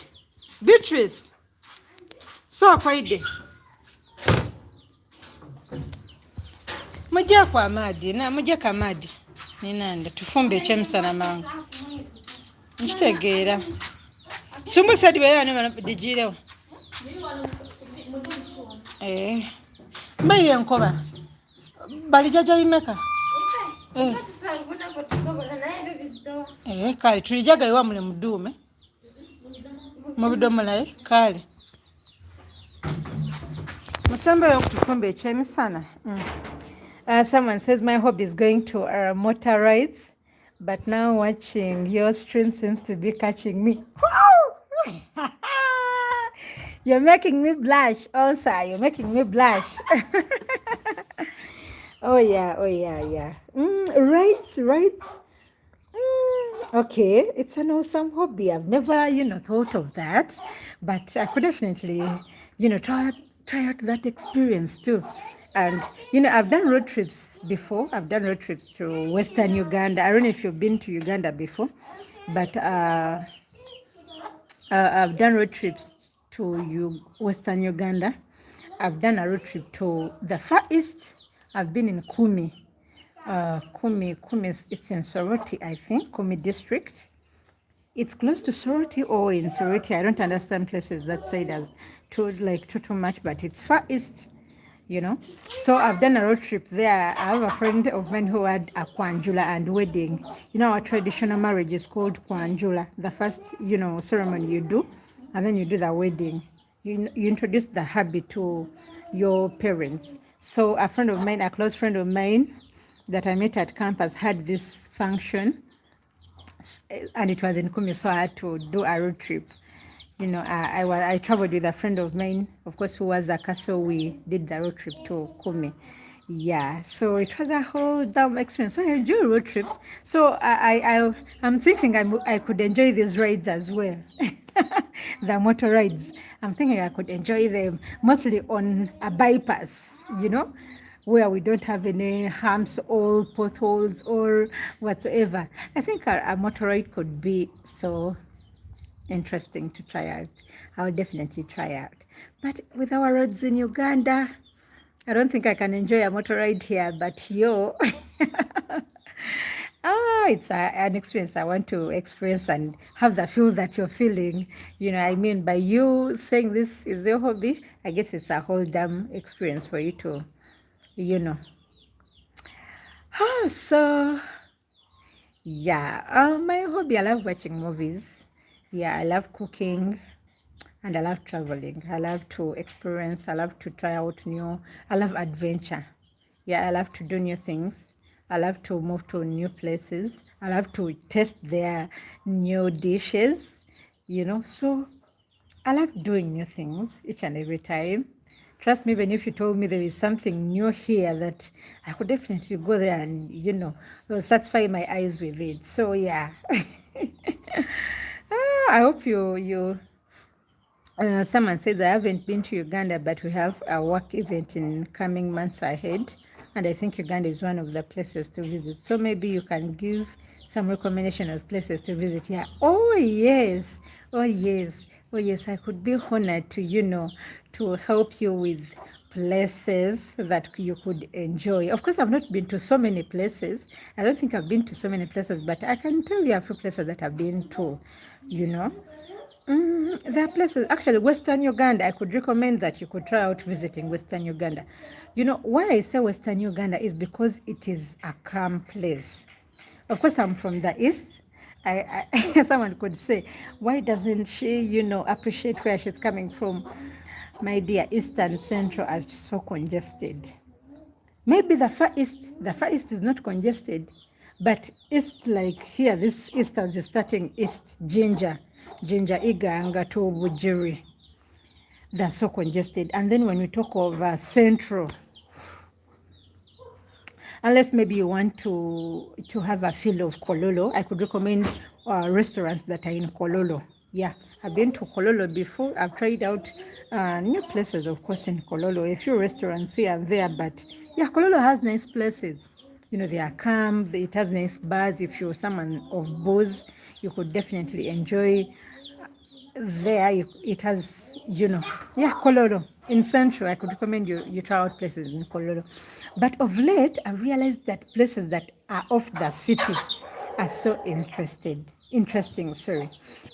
Beatrice? So, Friday. Mujja kwa madi, na mujja kamadi. Ninanda, tufumbe eky'emisana mangu. Nkitegeera. Sumbu sadi bwe ne digirewo. Mbaire enkoba. Balijaja imeka. Kale tulijaga iwa mule mudume. Mubidomola kale. Musambe yokutufumbe eky'emisana. Someone says my hobby is going to motor rides, but now watching your stream seems to be catching me. You're making me blush, also. You're making me blush. Oh yeah. Rides. Okay, it's an awesome hobby. I've never, thought of that, but I could definitely, try out that experience too. And, I've done road trips before. I've done road trips to Western Uganda. I don't know if you've been to Uganda before, but I've done road trips to Western Uganda. I've done a road trip to the Far East. I've been in Kumi. Kumi, it's in Soroti, I think, Kumi district. It's close to Soroti or in Soroti. I don't understand places that side as too much, but it's Far East. So I've done a road trip there. I have a friend of mine who had a Kwanjula and wedding. Our traditional marriage is called Kwanjula. The first, ceremony you do, and then you do the wedding. You introduce the hubby to your parents. So a close friend of mine that I met at campus had this function, and it was in Kumi, so I had to do a road trip. I traveled with a friend of mine, of course, who was a castle. We did the road trip to Kumi. Yeah, so it was a whole damn experience. So I enjoy road trips. So I'm thinking I could enjoy these rides as well. The motor rides. I'm thinking I could enjoy them mostly on a bypass, where we don't have any humps or potholes or whatsoever. I think a motor ride could be so interesting to try out. I'll definitely try out. But with our roads in Uganda, I don't think I can enjoy a motor ride here, but it's an experience I want to experience and have the feel that you're feeling. By you saying this is your hobby, I guess it's a whole damn experience for you to, So, yeah, my hobby, I love watching movies. Yeah, I love cooking and I love traveling. I love to experience. I love to try out I love adventure. Yeah, I love to do new things. I love to move to new places. I love to test their new dishes, So I love doing new things each and every time. Trust me, even if you told me there is something new here, that I could definitely go there and, satisfy my eyes with it. So yeah. I hope you someone said I haven't been to Uganda, but we have a work event in coming months ahead. And I think Uganda is one of the places to visit. So maybe you can give some recommendation of places to visit here. Oh, yes. Oh, yes. Oh, yes. I could be honored to, to help you with places that you could enjoy. Of course, I've not been to so many places. I don't think I've been to so many places, but I can tell you a few places that I've been to, There are places, actually, Western Uganda, I could recommend that you could try out visiting Western Uganda. Why I say Western Uganda is because it is a calm place. Of course, I'm from the East. Someone could say, why doesn't she, appreciate where she's coming from? My dear, East and Central are so congested. Maybe the Far East is not congested, but East, like here, this East, as you're starting East, Jinja, Iganga to Bujiri, they're so congested. And then when we talk of Central, unless maybe you want to have a feel of Kololo, I could recommend restaurants that are in Kololo. Yeah, I've been to Kololo before. I've tried out new places, of course, in Kololo, a few restaurants here and there, but yeah, Kololo has nice places. They are calm, it has nice bars. If you're someone of booze, you could definitely enjoy there. It has, Kololo. In Central, I could recommend you try out places in Kololo. But of late, I've realized that places that are off the city are so interesting,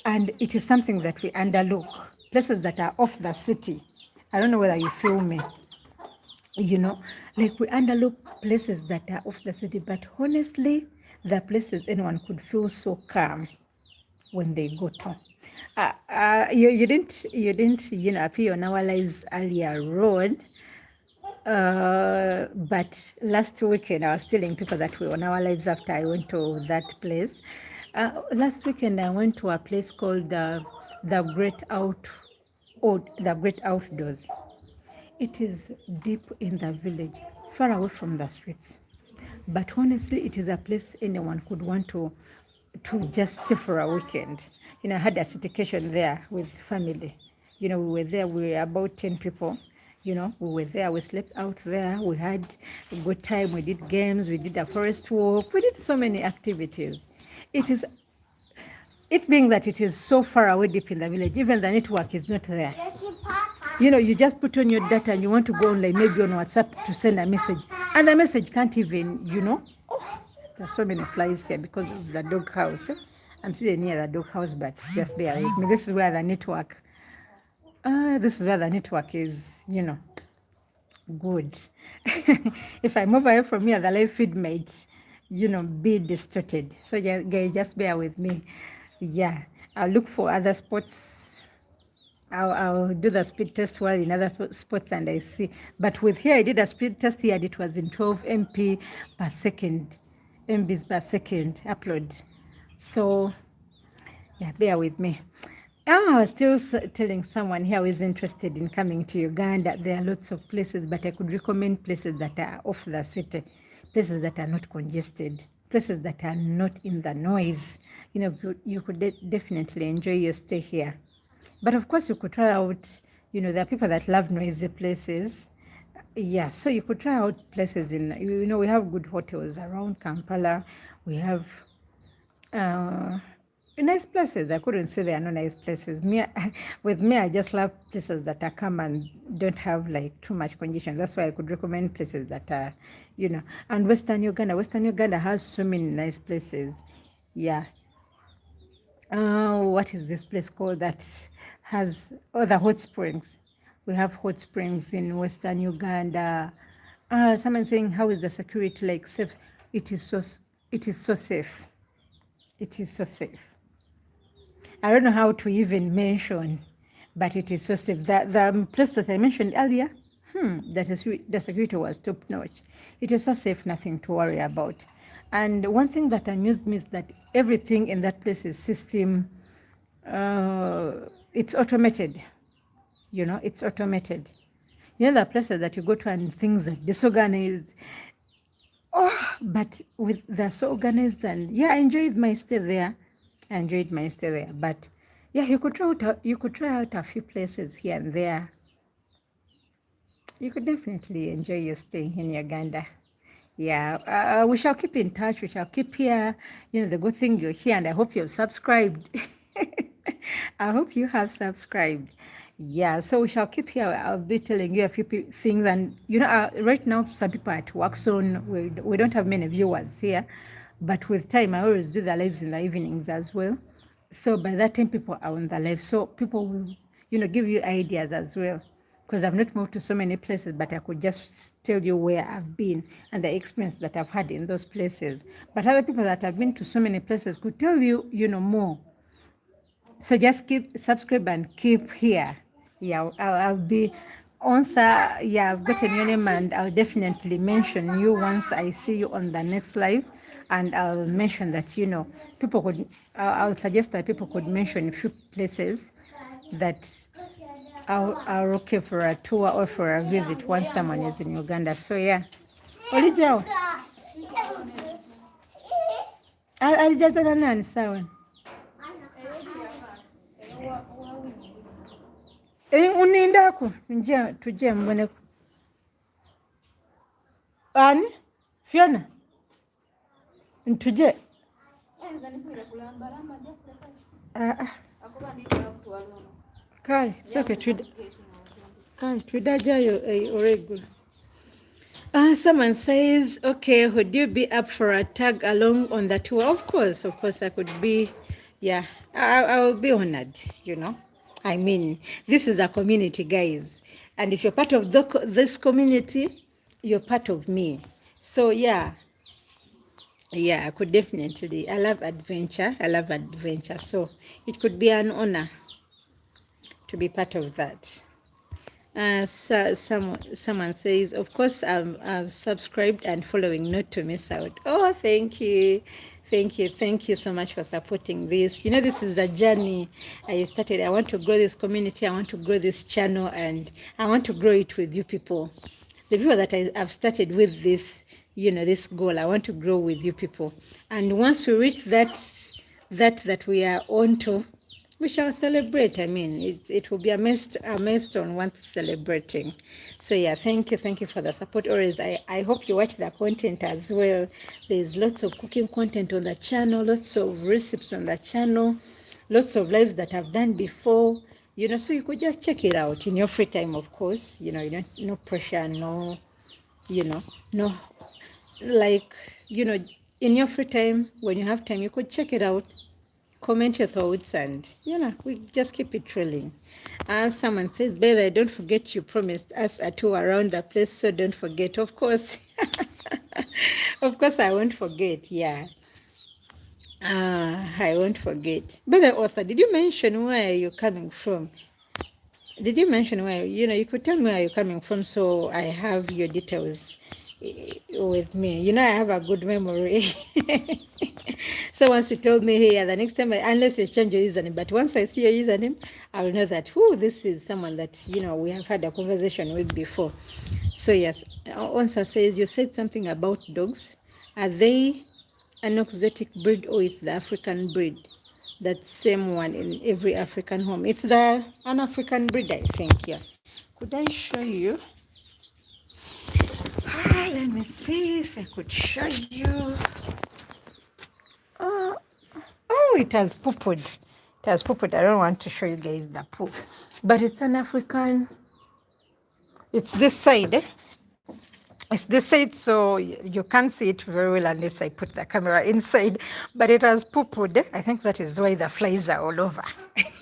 and it is something that we underlook. Places that are off the city, I don't know whether you feel me, like we underlook places that are off the city, but honestly, the places anyone could feel so calm when they go to. You didn't appear on Our Lives earlier road, but last weekend I was telling people that we were on Our Lives after I went to that place. Last weekend I went to a place called the Great Outdoors. It is deep in the village, far away from the streets. But honestly, it is a place anyone could want to just stay for a weekend. I had a staycation there with family. We were there, we were about 10 people. We were there, we slept out there, we had a good time, we did games, we did a forest walk, we did so many activities. It being that it is so far away deep in the village, even the network is not there. You just put on your data and you want to go online, maybe on WhatsApp to send a message, and the message can't even, there's so many flies here because of the dog house. I'm sitting near the dog house, but just bear with me. This is where the network is, good. If I move away from here, the live feed might, be distorted. So guys, just bear with me. Yeah, I'll look for other spots. I'll do the speed test while in other spots and I see. But with here, I did a speed test here and it was in 12 MBs per second upload. So yeah, bear with me. I was still telling someone here who is interested in coming to Uganda. There are lots of places, but I could recommend places that are off the city, places that are not congested, places that are not in the noise. You could definitely enjoy your stay here. But of course, you could try out, there are people that love noisy places. Yeah, so you could try out places in, we have good hotels around Kampala. We have nice places. I couldn't say there are no nice places. With me, I just love places that are calm and don't have like too much congestion. That's why I could recommend places that are, and Western Uganda has so many nice places. Yeah. What is this place called that has the hot springs? We have hot springs in Western Uganda. Someone saying, how is the security like safe? It is so safe. It is so safe. I don't know how to even mention, but it is so safe. The place that I mentioned earlier, the security was top notch. It was so safe, nothing to worry about. And one thing that amused me is that everything in that place is system, it's automated. It's automated. The places that you go to and things are disorganized. Oh, but they're so organized, and yeah, I enjoyed my stay there. But yeah, you could try out a few places here and there. You could definitely enjoy your stay in Uganda. Yeah, we shall keep in touch. We shall keep here. The good thing you're here, and I hope you've subscribed. I hope you have subscribed. Yeah, so we shall keep here. I'll be telling you a few things, and right now some people are at work, so we don't have many viewers here. But with time, I always do the lives in the evenings as well. So by that time, people are on the live, so people will, give you ideas as well. Because I've not moved to so many places, but I could just tell you where I've been and the experience that I've had in those places. But other people that have been to so many places could tell you, more. So just subscribe and keep here. Yeah, I'll be once. Yeah, I've gotten your name, and I'll definitely mention you once I see you on the next live, and I'll mention that people could. I'll suggest that people could mention a few places that are okay for a tour or for a visit once someone is in Uganda. So yeah, olijao alijazana nani sawa. Unindako njia tuje mbone ani Fiona ntuje kale soke tudajayo oregula. Someone says, okay, would you be up for a tag along on the tour? Of course I could be. Yeah, I will be honored. I mean, this is a community, guys, and if you're part of this community, you're part of me. So yeah, I could definitely. I love adventure. So it could be an honor to be part of that. So someone says, of course, I've subscribed and following, not to miss out. Oh, thank you so much for supporting this. This is a journey I started. I want to grow this community. I want to grow this channel, and I want to grow it with you people. The people that I've started with this, this goal, I want to grow with you people. And once we reach that we are on to, we shall celebrate. I mean, it will be a milestone worth celebrating. So yeah, thank you for the support. Always, I hope you watch the content as well. There's lots of cooking content on the channel, lots of recipes on the channel, lots of lives that I've done before. So you could just check it out in your free time, of course. You don't, no pressure, no, no, like, in your free time, when you have time, you could check it out. Comment your thoughts, and we just keep it trolling. Someone says, Bella, don't forget you promised us a tour around the place, so don't forget. Of course. Of course I won't forget. Yeah, I won't forget. Bella, also, did you mention where you're coming from? Did you mention where, you could tell me where you're coming from, so I have your details with me. I have a good memory. So once you told me, hey, the next time, unless you change your username, but once I see your username, I'll know that, this is someone that, we have had a conversation with before. So yes, Onsa says, you said something about dogs. Are they an exotic breed, or is the African breed? That same one in every African home. It's an African breed, I think, yeah. Could I show you? Let me see if I could show you. It has pooped. I don't want to show you guys the poop, but it's an African. It's this side. It's this side, so you can't see it very well unless I put the camera inside. But it has pooped. I think that is why the flies are all over.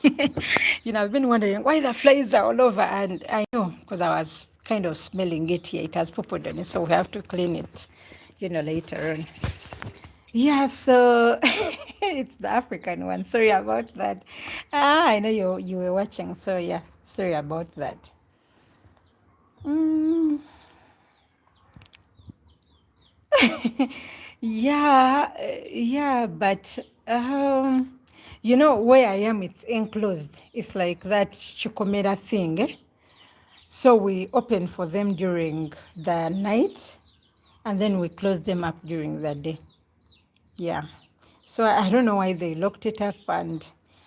I've been wondering why the flies are all over, and I know because I was kind of smelling it here. It has pooped on it, so we have to clean it, later on. Yeah, so it's the African one. Sorry about that. I know you were watching, so yeah, sorry about that. Mm. Yeah, yeah, but you know where I am, it's enclosed. It's like that Chukomera thing. So we open for them during the night and then we close them up during the day. Yeah. So I don't know why they locked it up, and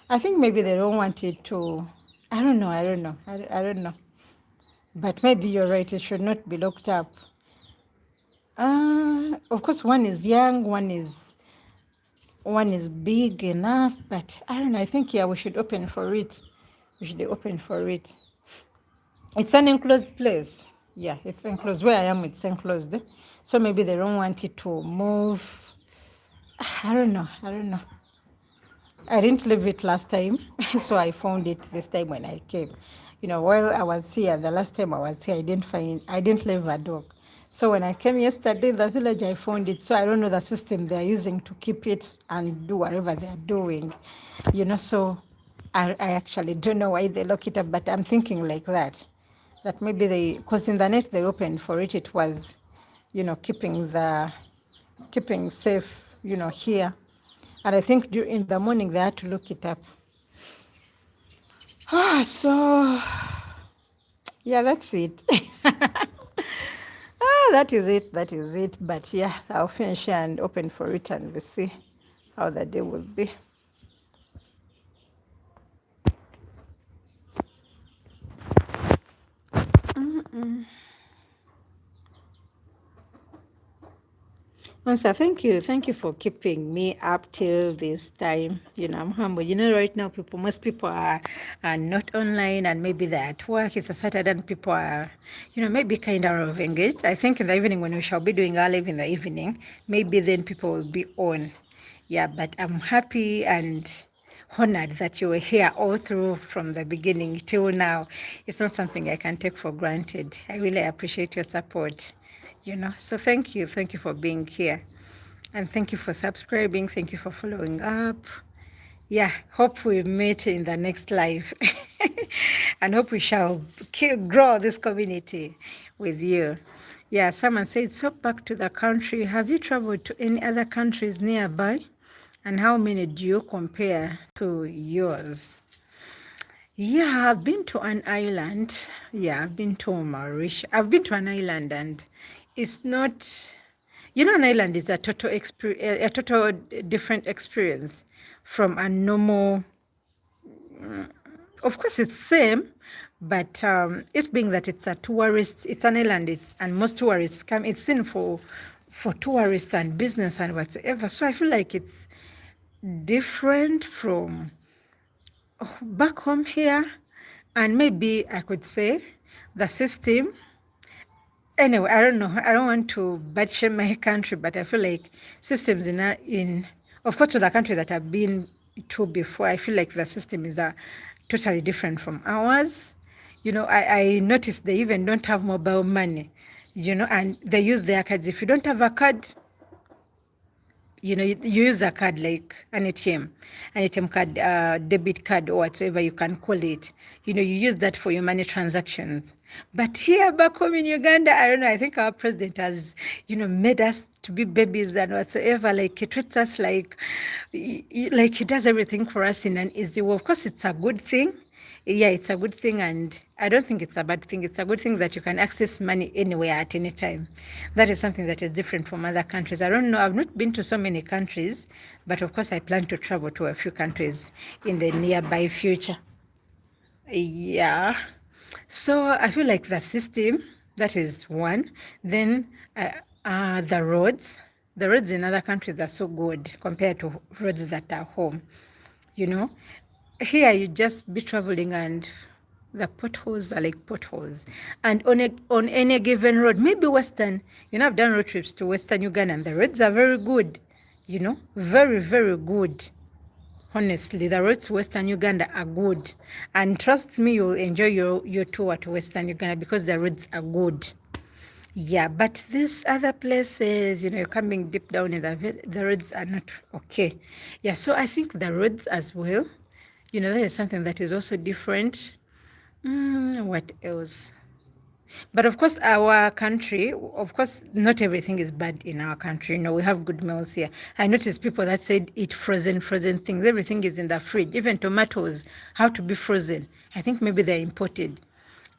I think maybe they don't want it to. I don't know. I don't know. But maybe you're right. It should not be locked up. Of course, one is young, one is big enough, but I don't know. I think yeah, we should open for it. We should open for it. It's an enclosed place. Yeah, it's enclosed. Where I am, it's enclosed. So maybe they don't want it to move. I don't know. I don't know. I didn't leave it last time, so I found it this time when I came. You know, while I was here, the last time I was here, I didn't leave a dog. So when I came yesterday in the village, I found it. So I don't know the system they're using to keep it and do whatever they're doing. You know, so I actually don't know why they lock it up, but I'm thinking like that. That maybe because in the net they opened for it, it was, you know, keeping safe, you know, here. And I think in the morning they had to look it up. So yeah, that's it. That is it. That is it. But yeah, I'll finish and open for it and we'll see how the day will be. Answer, thank you. Thank you for keeping me up till this time. You know, I'm humble. You know, right now, most people are not online and maybe they're at work. It's a Saturday and people are, you know, maybe kind of engaged. I think in the evening when we shall be doing our live in the evening, maybe then people will be on. Yeah, but I'm happy and honored that you were here all through from the beginning till now. It's not something I can take for granted. I really appreciate your support. You know, so thank you for being here, and thank you for subscribing, thank you for following up. Yeah, hope we meet in the next live and hope we shall grow this community with you. Yeah, someone said, so back to the country, have you traveled to any other countries nearby, and how many do you compare to yours? Yeah, I've been to an island. Yeah, I've been to Mauritius. I've been to an island, and it's not, you know, an island is a total different experience from a normal. Of course, it's same, but it being that it's an island, and most tourists come. It's seen for tourists and business and whatsoever. So I feel like it's different from back home here, and maybe I could say the system. Anyway, I don't know. I don't want to bad shame my country, but I feel like systems of course, to the country that I've been to before, I feel like the system is totally different from ours. You know, I noticed they even don't have mobile money, you know, and they use their cards. If you don't have a card, you know, you use a card like an ATM card, debit card, or whatever you can call it. You know, you use that for your money transactions. But here back home in Uganda, I don't know, I think our president has, you know, made us to be babies and whatsoever. Like, he treats us like he does everything for us in an easy way. Of course, it's a good thing. Yeah, it's a good thing, and I don't think it's a bad thing. It's a good thing that you can access money anywhere at any time. That is something that is different from other countries. I don't know, I've not been to so many countries, but of course I plan to travel to a few countries in the nearby future. Yeah, so I feel like the system, that is one. Then the roads in other countries are so good compared to roads that are home, you know. Here you just be traveling and the potholes are like potholes. And on any given road, maybe Western, you know, I've done road trips to Western Uganda and the roads are very good, you know, very, very good. Honestly, the roads to Western Uganda are good. And trust me, you'll enjoy your tour to Western Uganda because the roads are good. Yeah, but these other places, you know, you're coming deep down in the roads are not okay. Yeah, so I think the roads as well, you know, that is something that is also different. What else? But of course, our country, of course, not everything is bad in our country. You know, we have good meals here. I noticed people that said eat frozen things. Everything is in the fridge. Even tomatoes have to be frozen. I think maybe they're imported.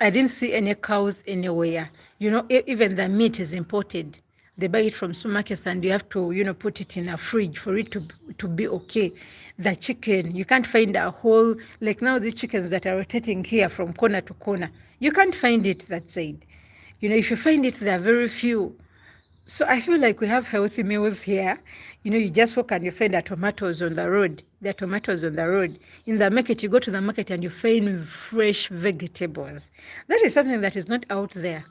I didn't see any cows anywhere. You know, even the meat is imported. They buy it from supermarkets and you have to, you know, put it in a fridge for it to be okay. The chicken, you can't find a whole, like now the chickens that are rotating here from corner to corner, you can't find it that side. You know, if you find it, there are very few. So I feel like we have healthy meals here. You know, you just walk and you find the tomatoes on the road. There are tomatoes on the road. In the market, you go to the market and you find fresh vegetables. That is something that is not out there.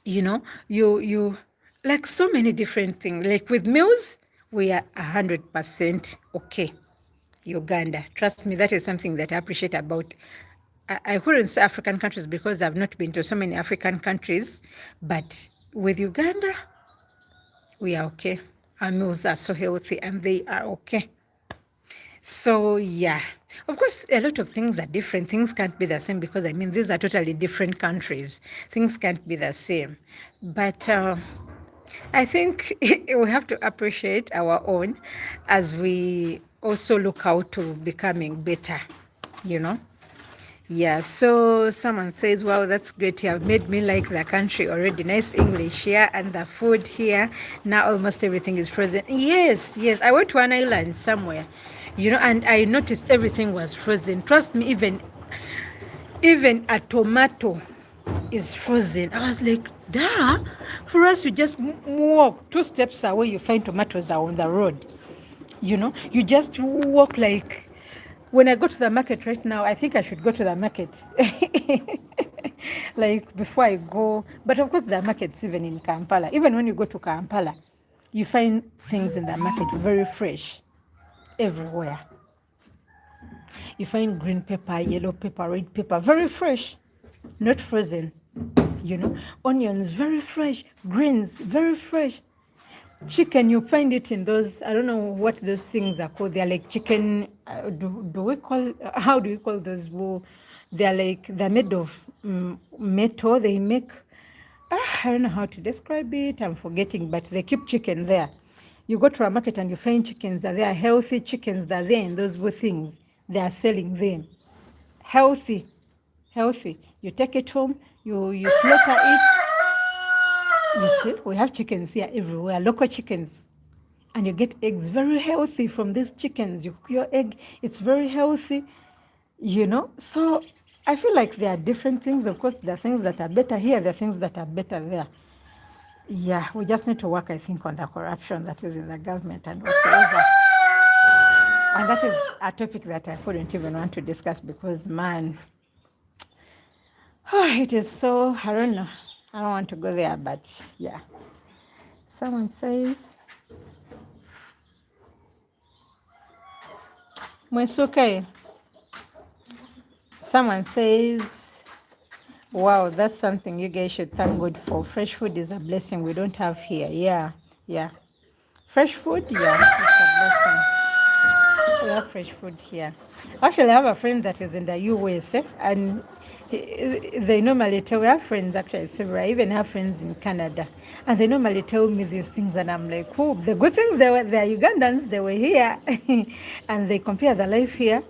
You know, you like so many different things. Like with meals, we are 100% okay. Uganda, trust me, that is something that I appreciate about. I wouldn't say African countries because I've not been to so many African countries, but with Uganda, we are okay. Our meals are so healthy and they are okay. So yeah, of course, a lot of things are different. Things can't be the same because I mean, these are totally different countries. Things can't be the same. But I think we have to appreciate our own as we also look out to becoming better, you know. Yeah, so someone says, wow, that's great. You have made me like the country already. Nice English here and the food here. Now almost everything is frozen. Yes, yes. I went to an island somewhere, you know, and I noticed everything was frozen. Trust me, even a tomato is frozen. I was like, duh. For us, you just walk 2 steps away, you find tomatoes are on the road. You know, you just walk like, when I go to the market right now, I think I should go to the market. Like before I go. But of course, the market's even in Kampala. Even when you go to Kampala, you find things in the market very fresh everywhere. You find green pepper, yellow pepper, red pepper, very fresh, not frozen. You know, onions, very fresh, greens, very fresh. Chicken, you find it in those, I don't know what those things are called. They're like chicken, how do we call those? They're like, they're made of metal. They make, I don't know how to describe it. I'm forgetting, but they keep chicken there. You go to a market and you find chickens that they are healthy chickens that are there in those things. They are selling them. Healthy. You take it home, you slaughter it. You see, we have chickens here everywhere, local chickens. And you get eggs very healthy from these chickens. You cook your egg, it's very healthy, you know. So I feel like there are different things. Of course, there are things that are better here, there are things that are better there. Yeah, we just need to work, I think, on the corruption that is in the government and whatsoever. And that is a topic that I couldn't even want to discuss because, man, it is so, I don't know. I don't want to go there, but yeah. Someone says, Mwesuke. Someone says, wow, that's something you guys should thank God for. Fresh food is a blessing we don't have here. Yeah. Fresh food, yeah, it's a blessing. We have fresh food here. Actually, I have a friend that is in the US, and they normally tell, we have friends actually several, I even have friends in Canada, and they normally tell me these things, and I'm like, oh, the good thing they're Ugandans, they were here, and they compare the life here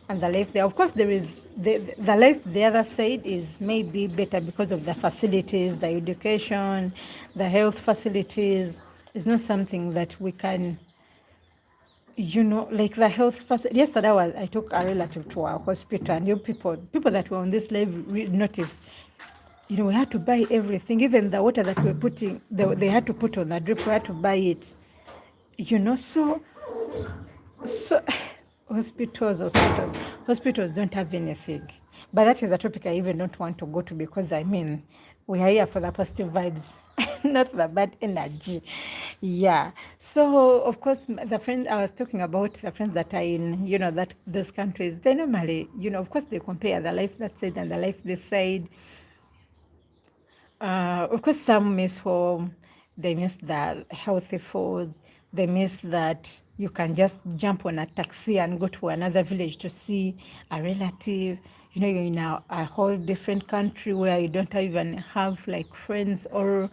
and the life there. Of course, there is the life the other side is maybe better because of the facilities, the education, the health facilities. It's not something that we can, you know, like the health facility. Yesterday I took a relative to our hospital, and you people that were on this live noticed, you know, we had to buy everything, even the water that we're putting, they had to put on the drip, we had to buy it, you know. So hospitals don't have anything. But that is a topic I even don't want to go to, because I mean, we are here for the positive vibes, not the bad energy. Yeah. So of course, the friends I was talking about, the friends that are in, you know, that those countries, they normally, you know, of course they compare the life that side and the life this side. Of course, some miss home, they miss the healthy food, they miss that you can just jump on a taxi and go to another village to see a relative. you know, you're in a whole different country where you don't even have like friends or,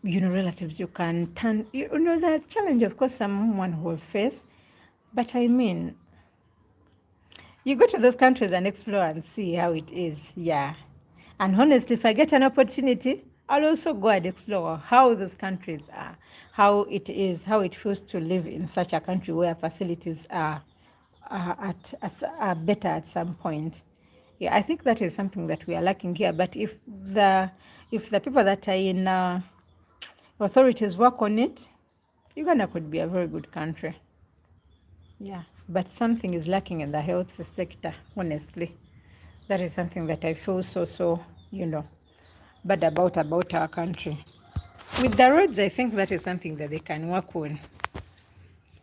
you know, relatives you can turn, you know, the challenge, of course, someone will face. But I mean, you go to those countries and explore and see how it is. Yeah. And honestly, if I get an opportunity, I'll also go and explore how those countries are, how it is, how it feels to live in such a country where facilities are better at some point. Yeah, I think that is something that we are lacking here. But if the people that are in authorities work on it, Uganda could be a very good country. Yeah, but something is lacking in the health sector, honestly. That is something that I feel so, you know, bad about our country. With the roads, I think that is something that they can work on.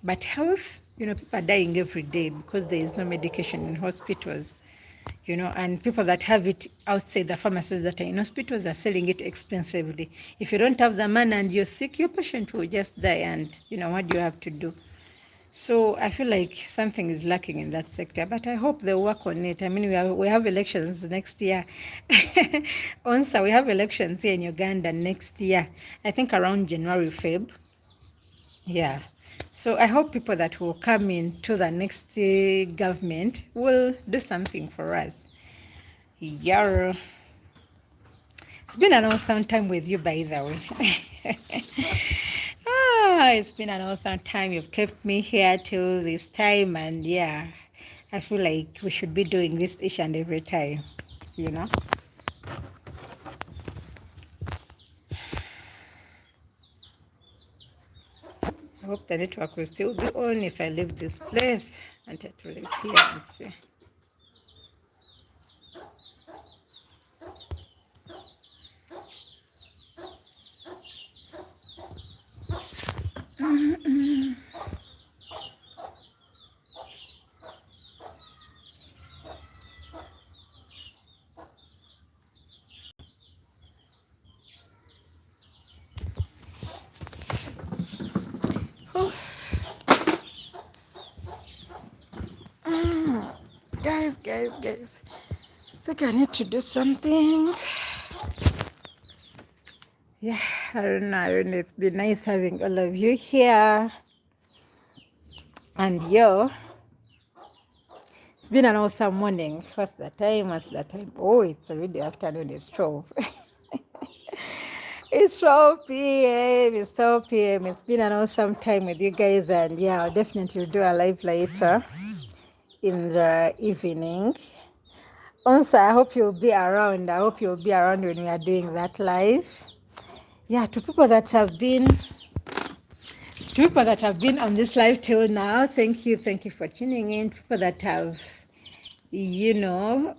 But health, you know, people are dying every day because there is no medication in hospitals, you know, and people that have it outside the pharmacies that are in hospitals are selling it expensively. If you don't have the money and you're sick, your patient will just die, and, you know, what do you have to do? So I feel like something is lacking in that sector, but I hope they'll work on it. I mean, we have elections next year. Also, we have elections here in Uganda next year. I think around January, Feb. Yeah. So I hope people that will come into the next government will do something for us. Yeah. It's been an awesome time with you, by the way. It's been an awesome time. You've kept me here till this time, and yeah, I feel like we should be doing this each and every time, you know. I hope the network will still be on if I leave this place and try to live here and see. Oh. Guys, I think I need to do something. Yeah, I don't know. It's been nice having all of you here. And yo, it's been an awesome morning. What's the time? Oh, it's already afternoon. It's 12. It's 12 p.m. It's 12 p.m. It's been an awesome time with you guys. And yeah, I'll definitely do a live later in the evening. Also, I hope you'll be around. I hope you'll be around when we are doing that live. Yeah, to people that have been on this live till now, thank you for tuning in. People that have, you know,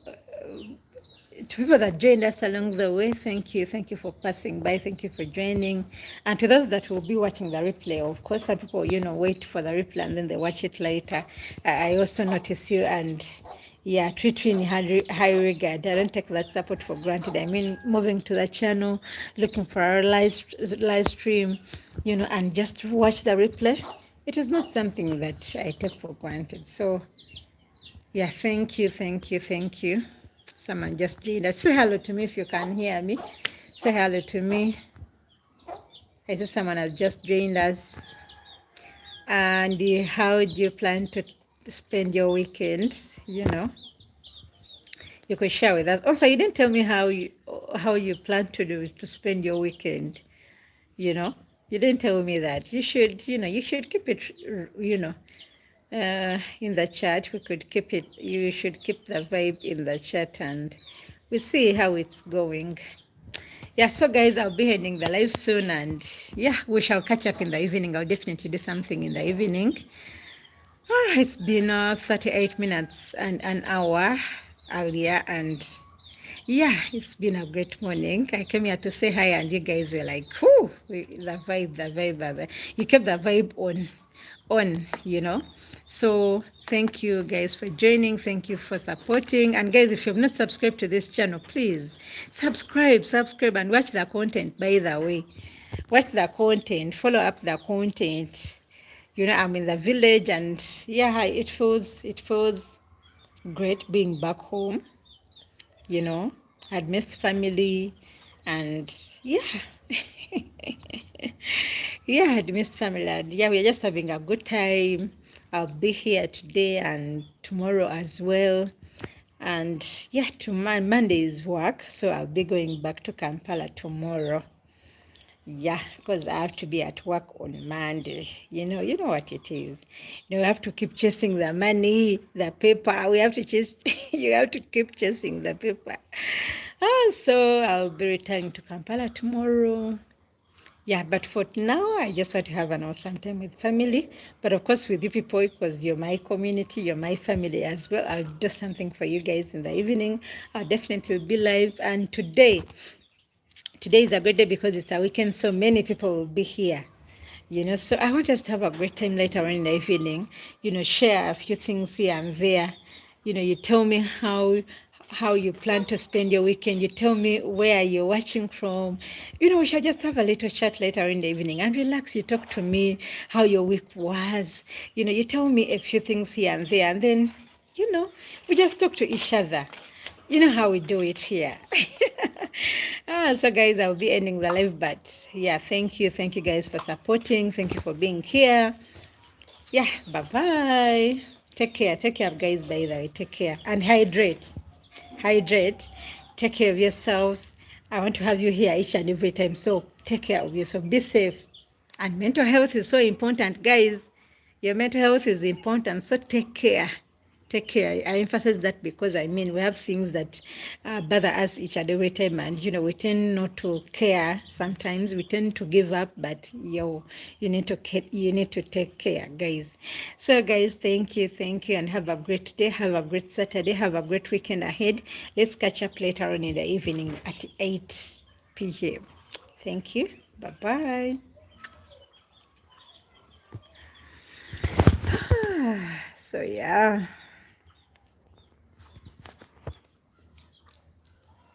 to people that joined us along the way, thank you for passing by, thank you for joining. And to those that will be watching the replay, of course, some people, you know, wait for the replay and then they watch it later. I also notice you, and yeah, treat you in high regard. I don't take that support for granted. I mean, moving to the channel, looking for our live stream, you know, and just watch the replay, it is not something that I take for granted. So yeah, thank you. Someone just joined us. Say hello to me if you can hear me. Say hello to me. I see someone has just joined us. And how do you plan to spend your weekends? You know, you could share with us. Also, you didn't tell me how you plan to spend your weekend. You know, you didn't tell me that. You should keep it, you know, in the chat. We could keep it. You should keep the vibe in the chat, and we'll see how it's going. Yeah, so guys, I'll be ending the live soon, and yeah, we shall catch up in the evening. I'll definitely do something in the evening. It's been 38 minutes and an hour earlier, and yeah, it's been a great morning. I came here to say hi, and you guys were like, "Whoo, the vibe. You kept the vibe on, you know." So thank you guys for joining. Thank you for supporting. And guys, if you have not subscribed to this channel, please subscribe and watch the content. By the way, watch the content, follow up the content. You know, I'm in the village, and yeah, it feels great being back home. you know. I'd missed family, and yeah. Yeah, I'd missed family, and yeah, we're just having a good time. I'll be here today and tomorrow as well. And yeah, Monday is work, so I'll be going back to Kampala tomorrow. Yeah, because I have to be at work on Monday. You know what it is. We have to keep chasing the money, the paper. We have to chase. You have to keep chasing the paper. So I'll be returning to Kampala tomorrow. Yeah, but for now, I just want to have an awesome time with family. But of course, with you people, because you're my community, you're my family as well. I'll do something for you guys in the evening. I'll definitely be live. And today is a great day because it's a weekend, so many people will be here. So I want us to have a great time later on in the evening. Share a few things here and there. You tell me how you plan to spend your weekend. You tell me where you're watching from. We shall just have a little chat later in the evening and relax. You talk to me how your week was. You tell me a few things here and there, and then we just talk to each other. You know how we do it here. So guys, I'll be ending the live, but yeah, thank you guys for supporting. Thank you for being here. Yeah, bye take care guys. By the way, take care and hydrate. Take care of yourselves. I want to have you here each and every time, so take care of yourself. Be safe. And mental health is so important, guys. Your mental health is important, so take care. I emphasize that because we have things that bother us each and every time, and we tend not to care. Sometimes we tend to give up, but you need to take care, guys. So guys, thank you, and have a great day, have a great Saturday, have a great weekend ahead. Let's catch up later on in the evening at 8 p.m. Thank you. Bye. So yeah.